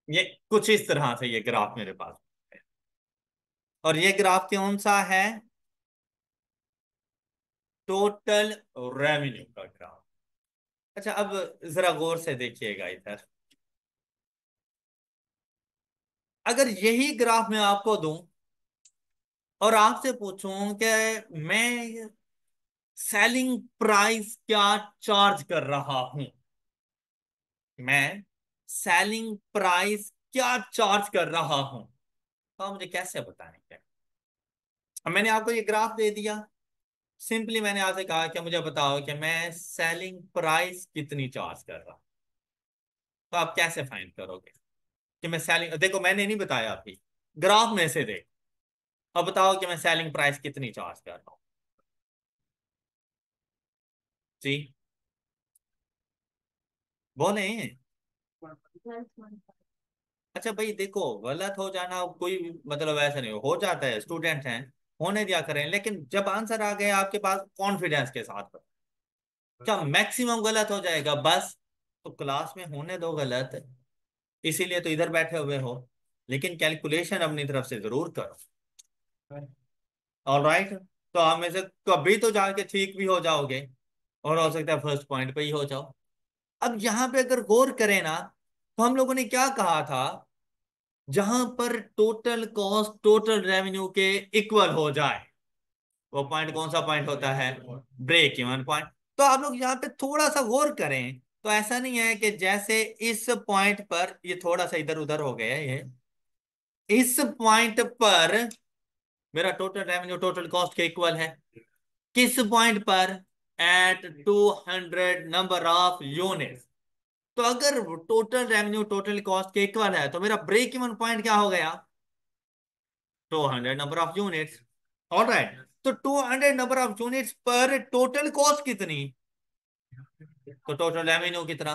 ये कुछ इस तरह से ये ग्राफ मेरे पास है। और ये ग्राफ कौन सा है? टोटल रेवेन्यू का ग्राफ। अच्छा, अब जरा गौर से देखिएगा इधर। अगर यही ग्राफ मैं आपको दूं और आपसे पूछूं कि मैं सेलिंग प्राइस क्या चार्ज कर रहा हूं, मैं सेलिंग प्राइस क्या चार्ज कर रहा हूं, तो आप मुझे कैसे बताएंगे? अब मैंने आपको ये ग्राफ दे दिया, सिंपली मैंने आपसे कहा कि मुझे बताओ कि मैं सेलिंग प्राइस कितनी चार्ज कर रहा हूं। तो आप कैसे फाइंड करोगे कि मैं सेलिंग, देखो मैंने नहीं बताया अभी, ग्राफ में से देख। अब बताओ कि मैं सेलिंग प्राइस कितनी चार्ज कर रहा हूँ। जी, बोले। अच्छा भाई देखो, गलत हो जाना कोई मतलब ऐसा नहीं, हो जाता है, स्टूडेंट हैं, होने दिया करें। लेकिन जब आंसर आ गया आपके पास, कॉन्फिडेंस के साथ करो। क्या मैक्सिमम गलत हो जाएगा बस? तो क्लास में होने दो गलत, इसीलिए तो इधर बैठे हुए हो। लेकिन कैलकुलेशन अपनी तरफ से जरूर करो। All right. तो आप में से कभी तो जाके ठीक भी हो जाओगे, और हो सकता है फर्स्ट पॉइंट पे ही हो जाओ। अब यहां पे अगर गौर करें ना, तो हम लोगों ने क्या कहा था, जहां पर टोटल कॉस्ट टोटल रेवेन्यू के इक्वल हो जाए, वो पॉइंट कौन सा पॉइंट होता है, ब्रेक इवन पॉइंट। तो आप लोग यहाँ पे थोड़ा सा गौर करें, तो ऐसा नहीं है कि जैसे इस पॉइंट पर, ये थोड़ा सा इधर उधर हो गया है, ये इस पॉइंट पर मेरा टोटल रेवेन्यू टोटल कॉस्ट के इक्वल है। किस पॉइंट पर, एट 200 नंबर ऑफ यूनिट्स। तो अगर टोटल रेवेन्यू टोटल कॉस्ट के इक्वल है, तो मेरा ब्रेक इवन पॉइंट क्या हो गया, 200 number of units. All right, तो 200 नंबर ऑफ यूनिट्स पर टोटल कॉस्ट कितनी, तो टोटल रेवेन्यू कितना,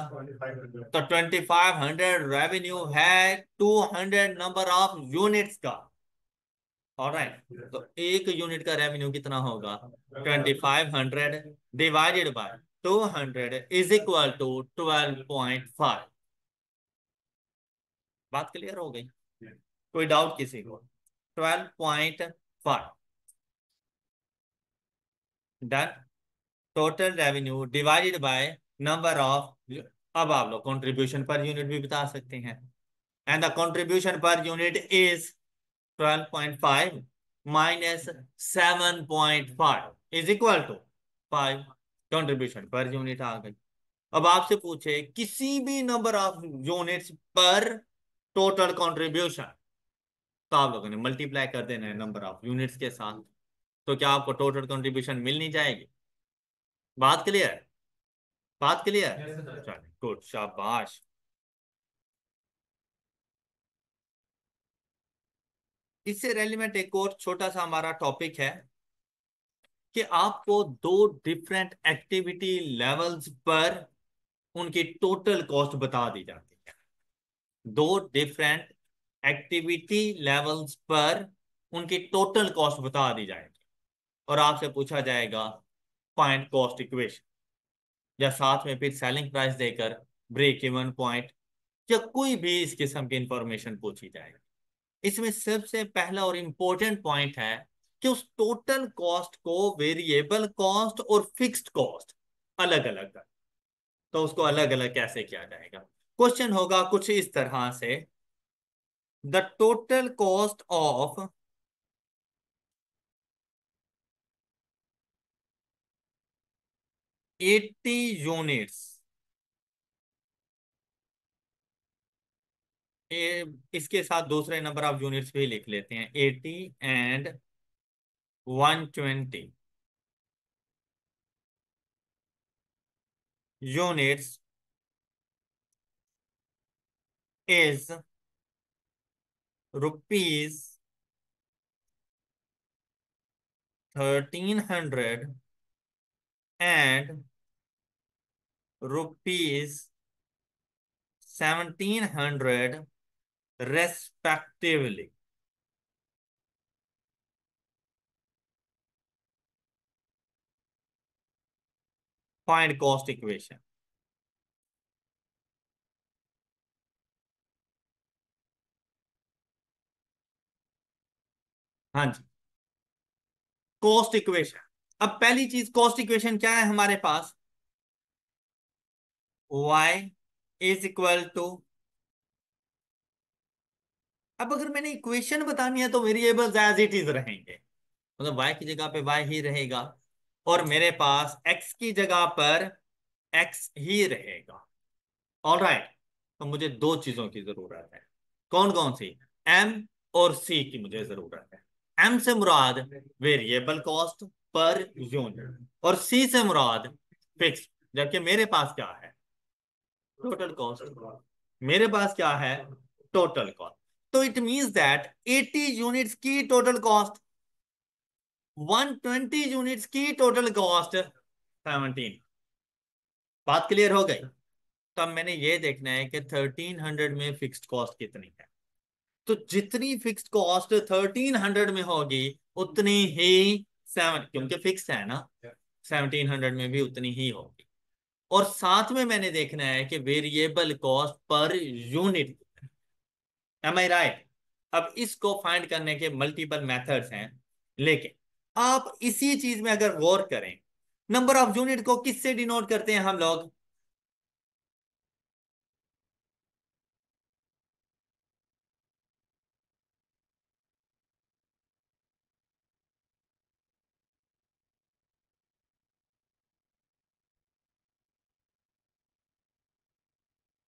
तो 2500 रेवेन्यू है 200 नंबर ऑफ यूनिट्स का। ऑलराइट, तो एक यूनिट का रेवेन्यू कितना होगा, 2500 divided by 200 is equal to 12.5। बात क्लियर हो गई, कोई डाउट किसी को, 12.5 done. Total revenue divided by number of, अब आप लोग कंट्रीब्यूशन पर यूनिट भी बता सकते हैं, and the contribution per unit is 12.5 minus 7.5 is equal to 5। Contribution per unit आ गई। अब आपसे पूछे किसी भी नंबर ऑफ यूनिट्स पर टोटल कंट्रीब्यूशन, तो आप लोगों ने मल्टीप्लाई कर देना है नंबर ऑफ यूनिट्स के साथ, तो क्या आपको टोटल कंट्रीब्यूशन मिल नहीं जाएगी। बात क्लियर, बात क्लियर, चलिए गुड, शाबाश। इससे रेलिवेंट एक और छोटा सा हमारा टॉपिक है कि आपको दो डिफरेंट एक्टिविटी लेवल्स पर उनकी टोटल कॉस्ट बता दी जाती है। दो डिफरेंट एक्टिविटी लेवल्स पर उनकी टोटल कॉस्ट बता दी जाएगी, और आपसे पूछा जाएगा पॉइंट कॉस्ट इक्वेशन, या साथ में फिर सेलिंग प्राइस देकर ब्रेक इवन पॉइंट, या कोई भी इस किस्म की इंफॉर्मेशन पूछी जाएगी। इसमें सबसे पहला और इंपॉर्टेंट पॉइंट है कि उस टोटल कॉस्ट को वेरिएबल कॉस्ट और फिक्स्ड कॉस्ट अलग अलग कर, तो उसको अलग अलग कैसे किया जाएगा। क्वेश्चन होगा कुछ इस तरह से, the total cost of 80 units, इसके साथ दूसरे नंबर ऑफ यूनिट्स भी लिख लेते हैं, 80 and 120 units is rupees 1300 and rupees 1700 respectively. Find cost equation. हाँ जी, कॉस्ट इक्वेशन। अब पहली चीज, कॉस्ट इक्वेशन क्या है हमारे पास, y इज इक्वल टू, अब अगर मैंने इक्वेशन बतानी है तो वेरिएबल्स एज इट इज रहेंगे, मतलब y की जगह पे y ही रहेगा, और मेरे पास x की जगह पर x ही रहेगा। ऑल राइट, तो मुझे दो चीजों की जरूरत है, कौन कौन सी, m और c की मुझे जरूरत है। m से मुराद वेरिएबल कॉस्ट पर यूनिट, और c से मुराद फिक्स, जबकि मेरे पास क्या है, टोटल कॉस्ट। मेरे पास क्या है, टोटल कॉस्ट। तो इट मींस दैट 80 यूनिट्स की टोटल कॉस्ट, 120 यूनिट्स की टोटल कॉस्ट 17। बात क्लियर हो गई। तो अब मैंने ये देखना है कि 1300 में फिक्स्ड कॉस्ट कितनी है, तो जितनी फिक्स्ड कॉस्ट 1300 में होगी उतनी ही सेवन, क्योंकि फिक्स है ना, 1700 में भी उतनी ही होगी। और साथ में मैंने देखना है कि variable cost per unit, am I right. अब इसको फाइंड करने के मल्टीपल मेथड्स हैं, लेकिन आप इसी चीज में अगर गौर करें, नंबर ऑफ यूनिट को किससे डिनोट करते हैं हम लोग,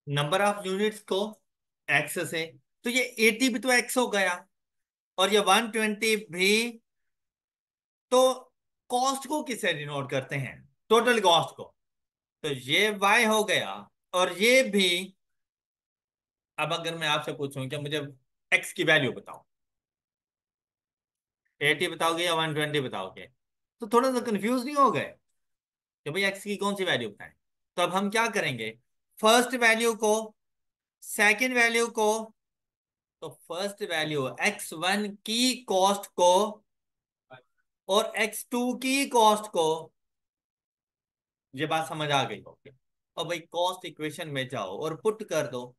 नंबर ऑफ यूनिट्स को एक्स से, तो ये 80 भी तो एक्स हो गया, और ये 120 भी। तो कॉस्ट को किससे डिनोट करते हैं? टोटल कॉस्ट को। तो ये वाई हो गया, और ये भी। अब अगर मैं आपसे पूछूं कि मुझे एक्स की वैल्यू बताओ, 80 बताओगे या 120 बताओगे? तो थोड़ा सा कंफ्यूज नहीं हो गए कि भाई एक्स की कौन सी वैल्यू बताएं? तो अब हम क्या करेंगे, फर्स्ट वैल्यू को, सेकंड वैल्यू को, तो फर्स्ट वैल्यू x1 की कॉस्ट को और x2 की कॉस्ट को, ये बात समझ आ गई होगी। और भाई कॉस्ट इक्वेशन में जाओ और पुट कर दो।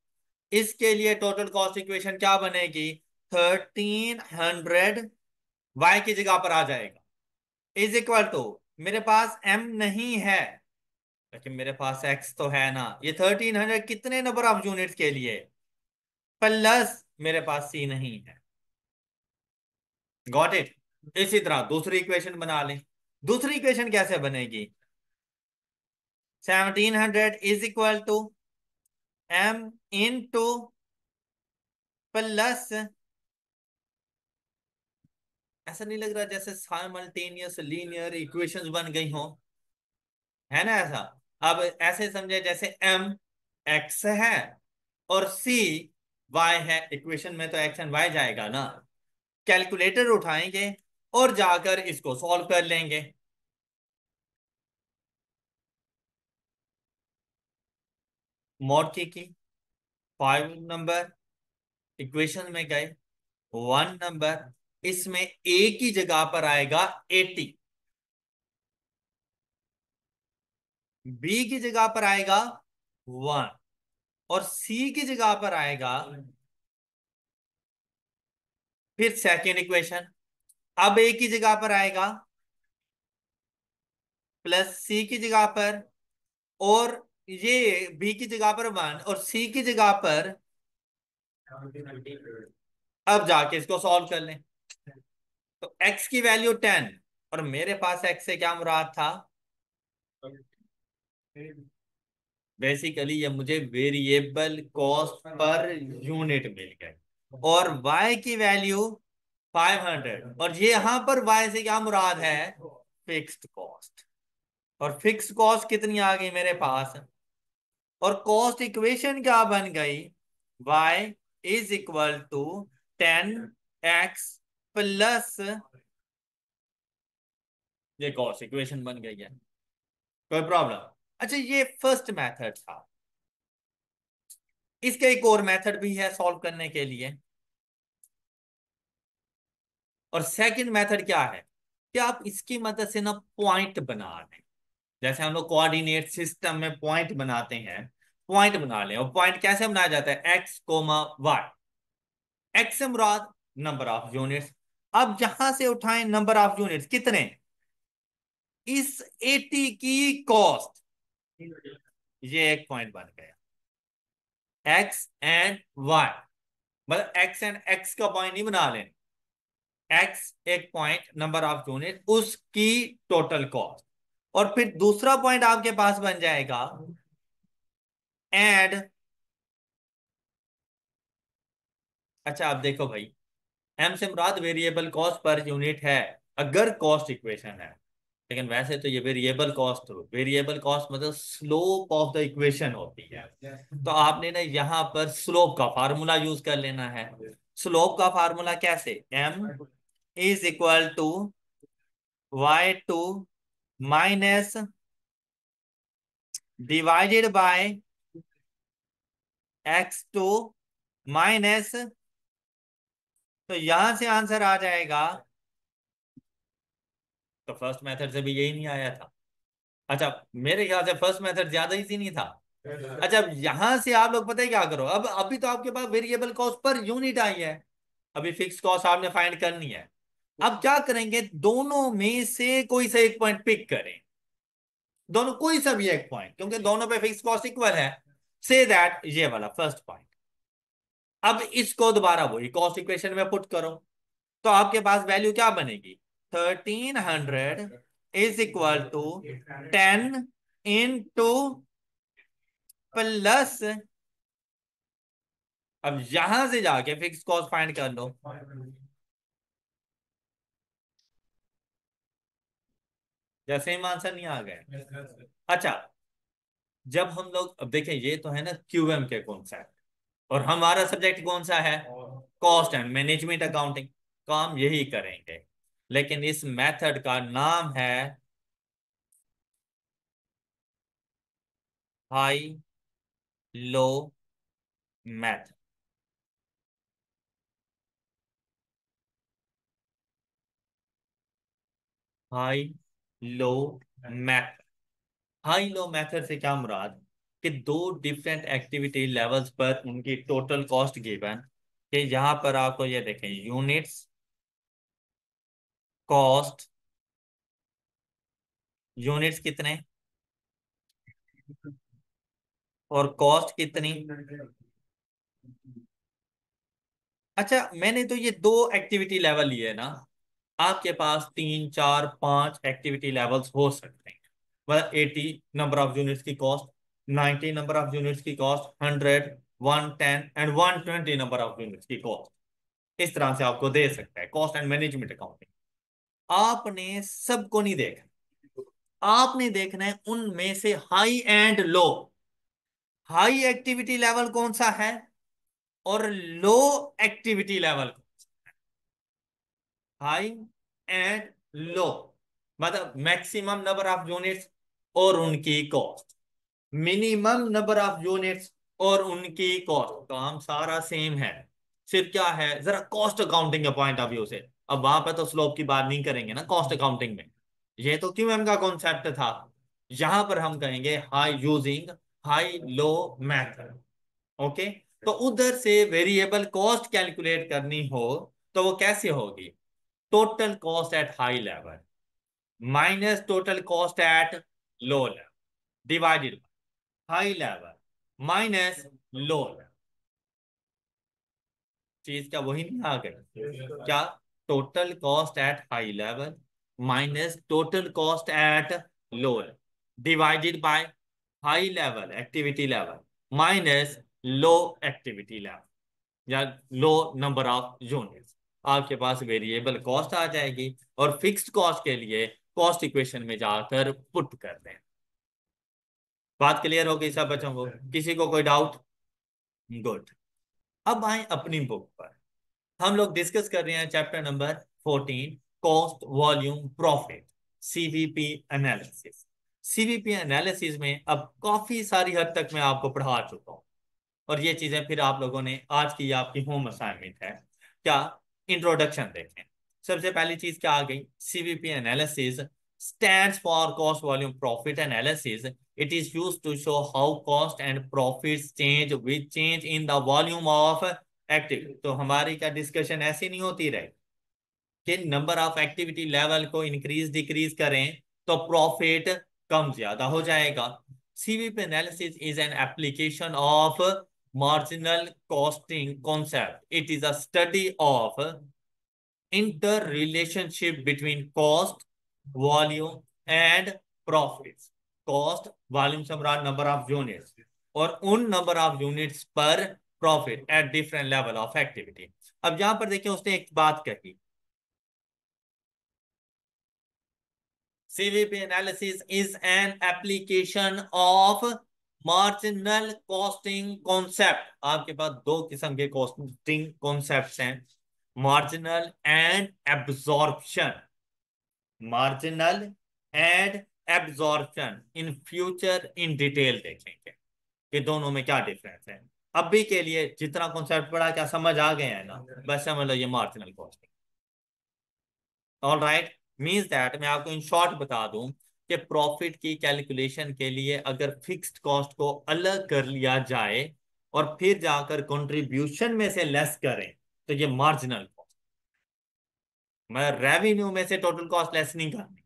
इसके लिए टोटल कॉस्ट इक्वेशन क्या बनेगी? 1300 y की जगह पर आ जाएगा, इज इक्वल टू, मेरे पास m नहीं है लेकिन मेरे पास x तो है ना, ये 1300 कितने नंबर ऑफ यूनिट्स के लिए, प्लस मेरे पास c नहीं है। Got it? इसी तरह दूसरी इक्वेशन बना लें। दूसरी इक्वेशन कैसे बनेगी? 1700 is equal to m into plus, ऐसा नहीं लग रहा जैसे साइमल्टेनियस लीनियर इक्वेशंस बन गई हो? है ना ऐसा? अब ऐसे समझे जैसे m x है और c y है, इक्वेशन में तो x एंड y जाएगा ना। कैलकुलेटर उठाएंगे और जाकर इसको सॉल्व कर लेंगे। मॉड की 5 नंबर, इक्वेशन में गए 1 नंबर, इसमें a की जगह पर आएगा 80, b की जगह पर आएगा 1, और c की जगह पर आएगा फिर सेकेंड इक्वेशन। अब a की जगह पर आएगा प्लस c की जगह पर, और ये b की जगह पर 1 और c की जगह पर। अब जाके इसको सॉल्व कर लें। तो x की वैल्यू 10, और मेरे पास x से क्या मुराद था? बेसिकली ये मुझे वेरिएबल कॉस्ट पर यूनिट मिल गए, और y की वैल्यू 500, और ये यहां पर y से क्या मुराद है? Fixed cost. और फिक्स्ड कॉस्ट कितनी आ गई मेरे पास? और कॉस्ट इक्वेशन क्या बन गई? y is equal to 10x plus, ये कॉस्ट इक्वेशन बन गई है। कोई प्रॉब्लम? अच्छा, ये फर्स्ट मेथड था। इसका एक और मेथड भी है सॉल्व करने के लिए। और सेकंड मेथड क्या है कि आप इसकी मदद से ना पॉइंट बना लें। जैसे हम लोग कोऑर्डिनेट सिस्टम में पॉइंट बनाते हैं, पॉइंट बना लें। और पॉइंट कैसे बनाया जाता है? X comma Y. एक्स से मुराद नंबर ऑफ यूनिट्स। अब जहां से उठाएं नंबर ऑफ यूनिट्स कितने, इस 80 की कॉस्ट, ये एक पॉइंट बन गया एक्स एंड वाई। मतलब एक्स एंड एक्स का पॉइंट नहीं बना लें, एक्स एक पॉइंट नंबर ऑफ यूनिट उसकी टोटल कॉस्ट। और फिर दूसरा पॉइंट आपके पास बन जाएगा एड। अच्छा आप देखो भाई, एम से मुराद वेरिएबल कॉस्ट पर यूनिट है अगर कॉस्ट इक्वेशन है। लेकिन वैसे तो ये वेरिएबल कॉस्ट, वेरिएबल कॉस्ट मतलब स्लोप ऑफ द इक्वेशन होती है। तो आपने ना यहाँ पर स्लोप का फार्मूला यूज कर लेना है। स्लोप का फार्मूला कैसे? M is equal to y2 minus divided by x2 minus, तो यहां से आंसर आ जाएगा। तो फर्स्ट मेथड से भी यही नहीं आया था? अच्छा, मेरे ख्याल से फर्स्ट मेथड ज्यादा इजी नहीं था। अच्छा, अब यहां से आप लोग पता है क्या करो, अब अभी तो आपके पास वेरिएबल कॉस्ट पर यूनिट आई है, अभी फिक्स कॉस्ट आपने फाइंड करनी है। अब क्या करेंगे, दोनों में से कोई सा एक पॉइंट पिक करें। दोनों कोई सा भी एक पॉइंट, क्योंकि दोनों पे फिक्स कॉस्ट इक्वल है। से दैट ये वाला फर्स्ट पॉइंट। अब इसको दोबारा वही कॉस्ट इक्वेशन में पुट करो, तो आपके पास वैल्यू क्या बनेगी? 1300 is equal to 10 into plus अब यहां से जाके फिक्स कॉस्ट फाइंड कर लो। जैसे ही आंसर नहीं आ गए। अच्छा, जब हम लोग अब देखें, ये तो है ना क्यूएम के कॉन्सेप्ट, और हमारा सब्जेक्ट कौन सा है? Cost and management accounting. काम यही करेंगे, लेकिन इस मेथड का नाम है high low method. High low method. High low method से क्या मुराद? कि दो डिफरेंट एक्टिविटी लेवल्स पर उनकी टोटल कॉस्ट गिवन, कि यहां पर आपको ये देखें, यूनिट्स कॉस्ट, यूनिट्स कितने और कॉस्ट कितनी। अच्छा, मैंने तो ये दो एक्टिविटी लेवल लिए ना, आपके पास तीन चार पांच एक्टिविटी लेवल्स हो सकते हैं। मतलब 80 नंबर ऑफ यूनिट्स की कॉस्ट, 90 नंबर ऑफ यूनिट्स की cost, 100, 110 and 120 number of units की कॉस्ट। इस तरह से आपको दे सकता है कॉस्ट एंड मैनेजमेंट अकाउंटिंग। आपने सबको नहीं देखना, आपने देखना है उनमें से high and low. High activity level कौन सा है और low activity level, high and low, मतलब मैक्सिमम नंबर ऑफ यूनिट्स और उनकी cost, minimum number of units और उनकी कॉस्ट। काम सारा सेम है, सिर्फ क्या है, जरा कॉस्ट अकाउंटिंग के पॉइंट ऑफ व्यू से। अब वहां पर तो स्लोप की बात नहीं करेंगे ना कॉस्ट अकाउंटिंग में, ये तो क्यूएम का कॉन्सेप्ट था। यहां पर हम कहेंगे high using high low method. Okay, तो उधर से वेरिएबल कॉस्ट कैलकुलेट करनी हो तो वो कैसे होगी? Total cost at high level minus total cost at low level divided high level minus low level. चीज क्या वही नहीं आ गई क्या? Total cost at high level minus total cost at low level divided by high level activity level minus low activity level या लो number of units. आपके पास variable cost आ जाएगी, और फिक्स्ड कॉस्ट के लिए कॉस्ट इक्वेशन में जाकर पुट कर दें। बात क्लियर हो गई सब बच्चों को? किसी को कोई डाउट? गुड। अब आए अपनी बुक पर। हम लोग डिस्कस कर रहे हैं chapter number 14, cost volume profit, CVP analysis. CVP analysis में अब काफी सारी हद तक मैं आपको पढ़ा चुका हूं, और ये चीजें फिर आप लोगों ने आज की ये आपकी होम असाइनमेंट है। क्या? इंट्रोडक्शन देखें। सबसे पहली चीज क्या आ गई? CVP analysis stands for cost volume profit analysis. It is used to show how cost and profits change with change in the volume of activity. तो हमारी क्या डिस्कशन ऐसी नहीं होती रहे कि नंबर ऑफ एक्टिविटी लेवल को इंक्रीज डिक्रीज करें तो प्रॉफिट कम ज्यादा हो जाएगा। CVP analysis is an application of marginal costing concept. It is a study of interrelationship between cost, volume and profits. Cost, volume से हमारा number of units, और उन number of units पर profit at different level of activity. अब यहां पर देखिए उसने एक बात कही, CVP analysis is an application of marginal costing concept. आपके पास दो किस्म के कॉस्टिंग कॉन्सेप्ट्स हैं, marginal and absorption. Marginal and absorption in future in detail देखेंगे कि दोनों में क्या डिफरेंस है। अभी के लिए जितना कॉन्सेप्ट पढ़ा क्या समझ आ गए हैं ना? बस समझ लो ये marginal costing. All right, means that मैं आपको इन शॉर्ट बता दूं कि प्रॉफिट की कैलकुलेशन के लिए अगर फिक्स्ड कॉस्ट को अलग कर लिया जाए और फिर जाकर कंट्रीब्यूशन में से लेस करें तो ये मार्जिनल कॉस्ट। मैं रेवेन्यू में से टोटल कॉस्ट लेस नहीं करनी,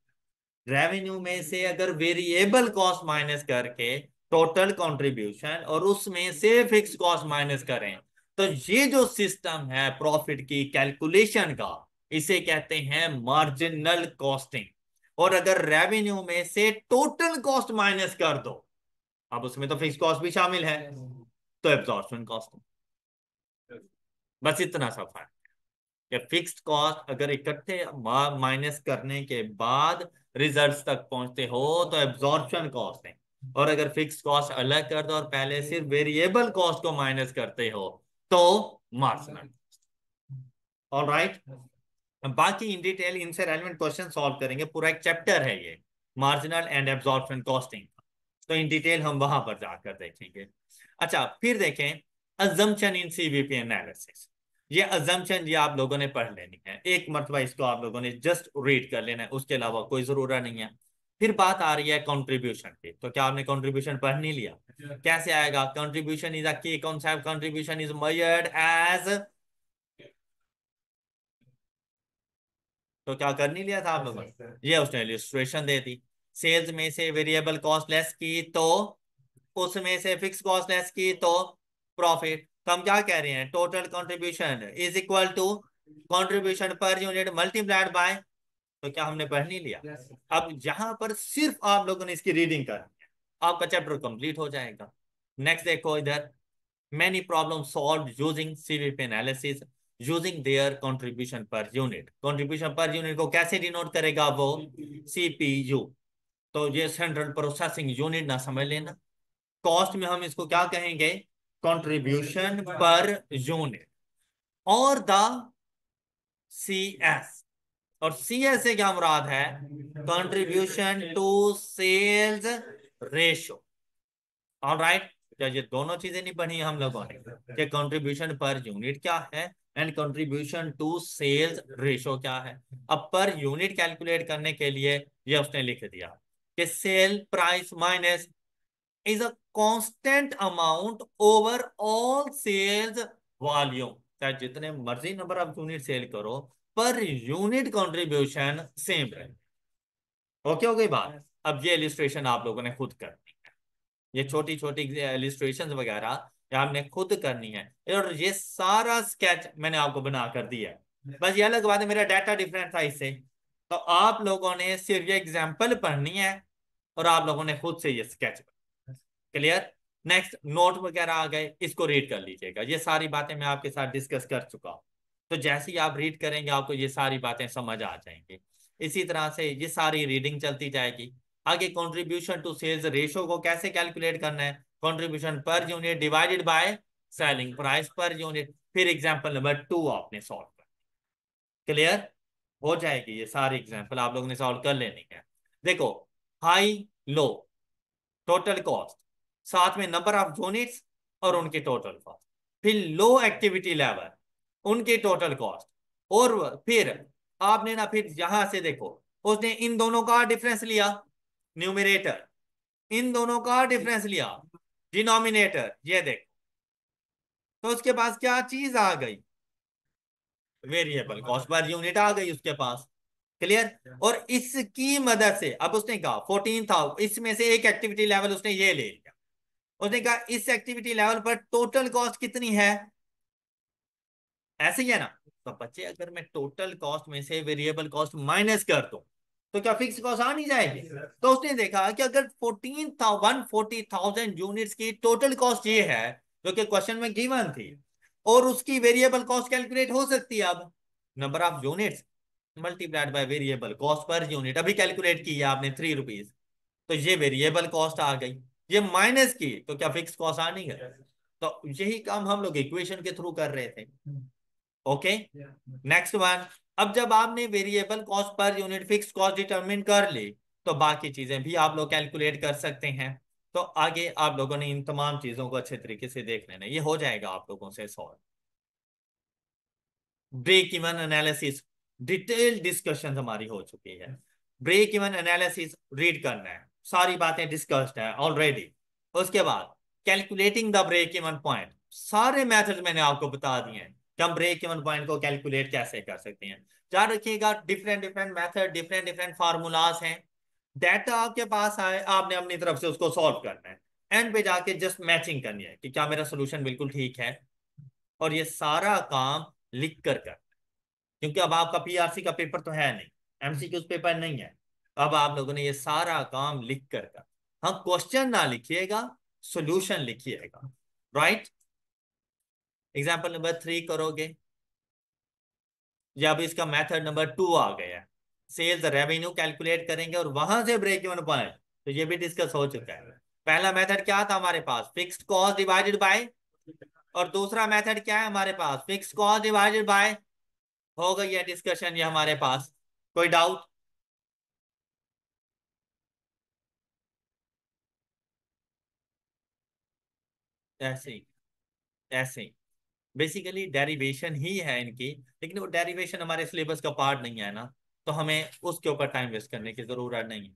रेवेन्यू में से अगर वेरिएबल कॉस्ट माइनस करके टोटल कंट्रीब्यूशन और उसमें से फिक्स कॉस्ट माइनस करें तो ये जो सिस्टम है प्रॉफिट की कैलकुलेशन का, इसे कहते हैं मार्जिनल कॉस्टिंग। और अगर रेवेन्यू में से टोटल कॉस्ट माइनस कर दो, अब उसमें तो फिक्स कॉस्ट भी शामिल है, तो एब्जॉर्प्शन कॉस्ट। बस इतना सा फर्क है कि फिक्स्ड कॉस्ट अगर इकट्ठे माइनस करने के बाद रिजल्ट्स तक पहुंचते हो तो एब्जॉर्प्शन कॉस्ट है, और अगर फिक्स्ड कॉस्ट अलग कर दो और पहले सिर्फ वेरिएबल कॉस्ट को माइनस करते हो तो मार्जिनल। ऑल राइट, बाकी इन डिटेल इनसे रेलेवेंट क्वेश्चन सॉल्व करेंगे, पूरा एक चैप्टर है ये मार्जिनल एंड एब्जॉर्प्शन कॉस्टिंग, तो इन डिटेल हम वहां पर जाकर देखेंगे। अच्छा, फिर देखें अजम्पशन इन सीवीपी एनालिसिस। ये अजम्पशन ये आप लोगों ने पढ़ लेनी है, एक मरतबा इसको आप लोगों ने जस्ट रीड कर लेना है, उसके अलावा कोई जरूरत नहीं है। फिर बात आ रही है कंट्रीब्यूशन की, तो क्या आपने कंट्रीब्यूशन पढ़ नहीं लिया? कैसे आएगा? Contribution is a key concept, contribution is measured as, तो क्या कर नहीं लिया था आप लोगों ने? ये उसने इलिस्ट्रेशन दे दी, सेल्स में से वेरिएबल कॉस्ट लेस की तो, उसमें से फिक्स कॉस्ट लेस की तो प्रॉफिट। तो हम क्या कह रहे हैं, total contribution is equal to contribution per unit multiplied by, तो क्या हमने पढ़ नहीं लिया? अब यहां पर सिर्फ आप लोगों ने इसकी रीडिंग करनी है, आपका चैप्टर कंप्लीट हो जाएगा। नेक्स्ट देखो इधर, many problems solved using CVP analysis using their contribution per unit। contribution per unit को कैसे डिनोट करेगा वो? CPU। तो ये सेंट्रल प्रोसेसिंग यूनिट ना समझ लेना, कॉस्ट में हम इसको क्या कहेंगे? Contribution per unit. और द CS, और CS से क्या मुराद है? Contribution to sales ratio. All right, क्या ये दोनों चीजें नहीं पढ़ी हम लोगों ने कि कंट्रीब्यूशन पर यूनिट क्या है and contribution to sales ratio क्या है? अब पर यूनिट कैलकुलेट करने के लिए ये उसने लिख दिया कि sale price minus is a constant amount overall sales volume, चाहे जितने मर्जी नंबर ऑफ यूनिट सेल करो पर यूनिट कंट्रीब्यूशन सेम रहे। ओके हो गई बात? अब ये इलिस्ट्रेशन आप लोगों ने खुद करनी है, ये छोटी छोटी इलिस्ट्रेशन वगैरह ये आपने खुद करनी है, और ये सारा स्केच मैंने आपको बना कर दिया है। बस ये अलग बात है मेरा डाटा डिफरेंट था इससे, तो आप लोगों ने सिर्फ ये एग्जांपल पढ़नी है और आप लोगों ने खुद से ये स्केच। क्लियर? नेक्स्ट, नोट वगैरह आ गए, इसको रीड कर लीजिएगा, ये सारी बातें मैं आपके साथ डिस्कस कर चुका हूं, तो जैसे ही आप रीड करेंगे आपको ये सारी बातें समझ आ जाएंगी। इसी तरह से ये सारी रीडिंग चलती जाएगी। आगे कंट्रीब्यूशन टू सेल्स रेशो को कैसे कैलकुलेट करना है? Contribution per unit divided by selling price per unit. फिर एग्जांपल नंबर 2 आपने सॉल्व कर, क्लियर हो जाएगी, ये सारी एग्जांपल आप लोगों ने सॉल्व कर लेनी है। देखो, हाई लो टोटल कॉस्ट, साथ में नंबर ऑफ यूनिट्स और उनकी टोटल कॉस्ट, फिर लो एक्टिविटी लेवल उनकी टोटल कॉस्ट, और फिर आपने ना फिर यहां से देखो उसने इन दोनों का डिफरेंस लिया, न्यूमरेटर, इन दोनों का डिफरेंस लिया, डिनोमिनेटर, ये देखो, तो उसके पास क्या चीज आ गई? वेरिएबल कॉस्ट पर यूनिट आ गई उसके पास। क्लियर? और इसकी मदद से अब उसने कहा 14 था, इसमें से एक एक्टिविटी लेवल उसने ये ले लिया, उसने कहा इस एक्टिविटी लेवल पर टोटल कॉस्ट कितनी है, ऐसे ही है ना? तो बच्चे अगर मैं टोटल कॉस्ट में से वेरिएबल कॉस्ट माइनस कर दूं तो क्या फिक्स कॉस्ट आ नहीं जाएगी? तो उसने देखा कि अगर 140,000 यूनिट्स की टोटल कॉस्ट ये है जो कि क्वेश्चन में गिवन थी, और उसकी वेरिएबल कॉस्ट कैलकुलेट हो सकती है, अब number of units multiplied by variable cost per unit, अभी कैलकुलेट की है आपने 3 रुपीज, तो ये वेरिएबल कॉस्ट आ गई, ये माइनस की तो क्या फिक्स कॉस्ट आ नहीं गई? तो यही काम हम लोग इक्वेशन के थ्रू कर रहे थे। ओके, नेक्स्ट वन, अब जब आपने variable cost per unit fix cost determine कर ली तो बाकी चीजें भी आप लोग कैलकुलेट कर सकते हैं। तो आगे आप लोगों ने इन तमाम चीजों को अच्छे तरीके से देख लेना, ये हो जाएगा आप लोगों से solve. Break even analysis detail discussion हमारी हो चुकी है, ब्रेक इवन एनालिसिस रीड करना है, सारी बातें डिस्कस्ड है ऑलरेडी। उसके बाद calculating the break even point, सारे मेथड मैंने आपको बता दिए हैं कि हम ब्रेक इवन पॉइंट को कैलकुलेट कैसे कर सकते हैं। याद रखिएगा different different method, different different formulas हैं, डाटा आपके पास आए आपने अपनी तरफ से उसको सॉल्व करना है, एंड पे जाके जस्ट मैचिंग करनी है कि क्या मेरा सोल्यूशन बिल्कुल ठीक है, और ये सारा काम लिख कर, क्योंकि अब आपका पीआरसी का पेपर तो है नहीं, एमसीक्यूज पेपर नहीं है, अब आप लोगों ने ये सारा काम लिख कर हाँ क्वेश्चन ना लिखिएगा, सॉल्यूशन लिखिएगा, राइट? एग्जाम्पल नंबर 3 करोगे, जब इसका मेथड नंबर 2 आ गया, सेल्स रेवेन्यू कैलकुलेट करेंगे और वहां से ब्रेक इवन पॉइंट, तो ये भी डिस्कस हो चुका है। पहला मेथड क्या था हमारे पास, फिक्स्ड कॉस्ट डिवाइडेड बाय, और दूसरा मेथड क्या है हमारे पास, फिक्स्ड कॉस्ट डिवाइडेड बाय। हो गई है डिस्कशन ये हमारे पास, कोई डाउट? ऐसे ही, ऐसे ही बेसिकली डेरिवेशन ही है इनकी, लेकिन वो डेरिवेशन हमारे सिलेबस का पार्ट नहीं है ना, तो हमें उसके ऊपर टाइम वेस्ट करने की जरूरत नहीं है।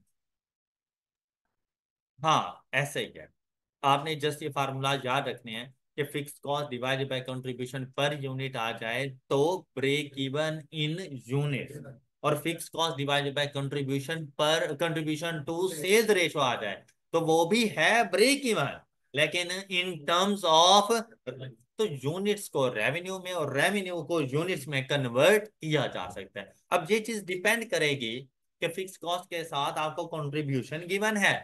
हाँ ऐसे ही है, आपने जस्ट ये फार्मूला याद रखने हैं कि fix cost divided by contribution per unit आ जाए तो ब्रेक इवन इन यूनिट, और fix cost divided by contribution per contribution to sales ratio आ जाए तो वो भी है ब्रेक इवन, लेकिन इन टर्म्स ऑफ, तो यूनिट्स को रेवेन्यू में और रेवेन्यू को यूनिट्स में कन्वर्ट किया जा सकता है। अब ये चीज डिपेंड करेगी कि फिक्स कॉस्ट के साथ आपको कंट्रीब्यूशन गिवन है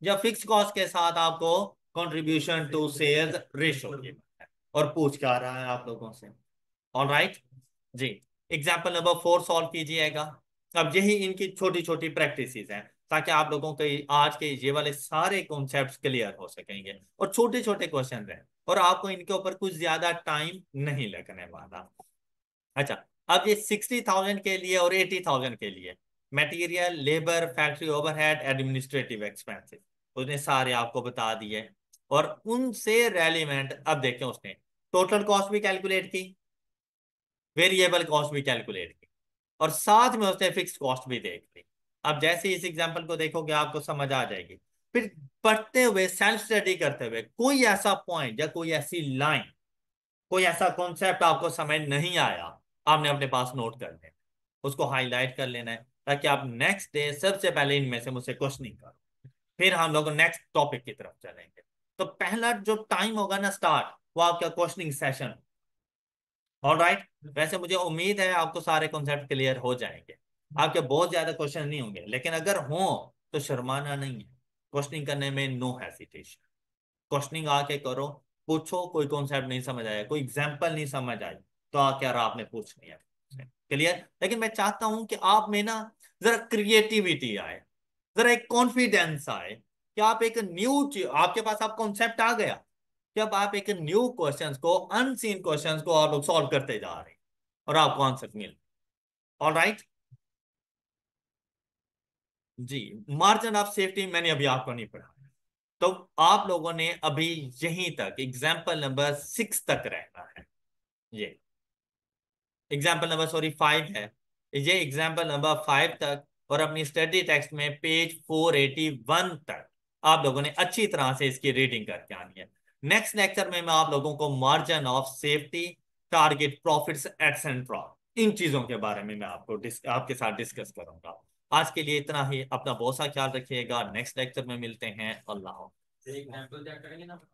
या फिक्स कॉस्ट के साथ आपको contribution to sales ratio given है, और पूछ क्या रहा है आप लोगों से। ऑल राइट जी, एग्जाम्पल नंबर 4 सॉल्व कीजिएगा। अब यही इनकी छोटी छोटी प्रैक्टिसेस हैं ताकि आप लोगों के आज के ये वाले सारे कॉन्सेप्ट्स क्लियर हो सकेंगे, और छोटे छोटे क्वेश्चन हैं और आपको इनके ऊपर कुछ ज्यादा टाइम नहीं लगने वाला। अच्छा, अब ये 60,000 के लिए और 80,000 के लिए material, labour, factory overhead, administrative expenses उसने सारे आपको बता दिए, और उनसे रेलिवेंट अब देखें उसने टोटल कॉस्ट भी कैलकुलेट की, वेरिएबल कॉस्ट भी कैलकुलेट की, और साथ में उसने फिक्स कॉस्ट भी देख ली। अब जैसे इस एग्जांपल को देखोगे आपको समझ आ जाएगी। फिर पढ़ते हुए, सेल्फ स्टडी करते हुए कोई ऐसा पॉइंट या कोई ऐसी लाइन, कोई ऐसा कॉन्सेप्ट आपको समझ नहीं आया, आपने अपने पास नोट कर लेना, उसको हाईलाइट कर लेना है, ताकि आप नेक्स्ट डे सबसे पहले इनमें से मुझसे क्वेश्चनिंग करो। फिर हम लोग नेक्स्ट टॉपिक की तरफ चलेंगे। तो पहला जो टाइम होगा ना स्टार्ट, वो आपका क्वेश्चनिंग सेशन। ऑल राइट, वैसे मुझे उम्मीद है आपको सारे कॉन्सेप्ट क्लियर हो जाएंगे, आपके बहुत ज्यादा क्वेश्चन नहीं होंगे, लेकिन अगर हो तो शर्माना नहीं है, क्वेश्चनिंग करने में नो हेसिटेशन, क्वेश्चनिंग आके करो, पूछो। कोई कॉन्सेप्ट नहीं समझ आया, कोई एग्जाम्पल नहीं समझ आई, तो आके यार आपने पूछ लिया, क्लियर। लेकिन मैं चाहता हूं कि आप में ना जरा क्रिएटिविटी आए, जरा एक कॉन्फिडेंस आए कि आप एक न्यू, आपके पास आप कॉन्सेप्ट आ गया कि अब आप एक न्यू क्वेश्चंस को, अनसीन क्वेश्चंस को आप लोग सॉल्व करते जा रहे हैं और आपको आंसर मिल। ऑल राइट जी, मार्जिन ऑफ सेफ्टी मैंने अभी आपको नहीं पढ़ा, तो आप लोगों ने अभी यहीं तक एग्जाम्पल नंबर 6 तक रहना है। ये एग्जाम्पल नंबर सॉरी 5 है, ये एग्जाम्पल नंबर 5 तक, और अपनी स्टडी टेक्स्ट में पेज 481 तक आप लोगों ने अच्छी तरह से इसकी रीडिंग करके आनी है। नेक्स्ट लेक्चर में मैं आप लोगों को margin of safety, target profits etcetera, इन चीजों के बारे में मैं आपको आपके साथ डिस्कस करूंगा। आज के लिए इतना ही, अपना बहुत सा ख्याल रखिएगा, नेक्स्ट लेक्चर में मिलते हैं, अल्लाह हाफ़िज़।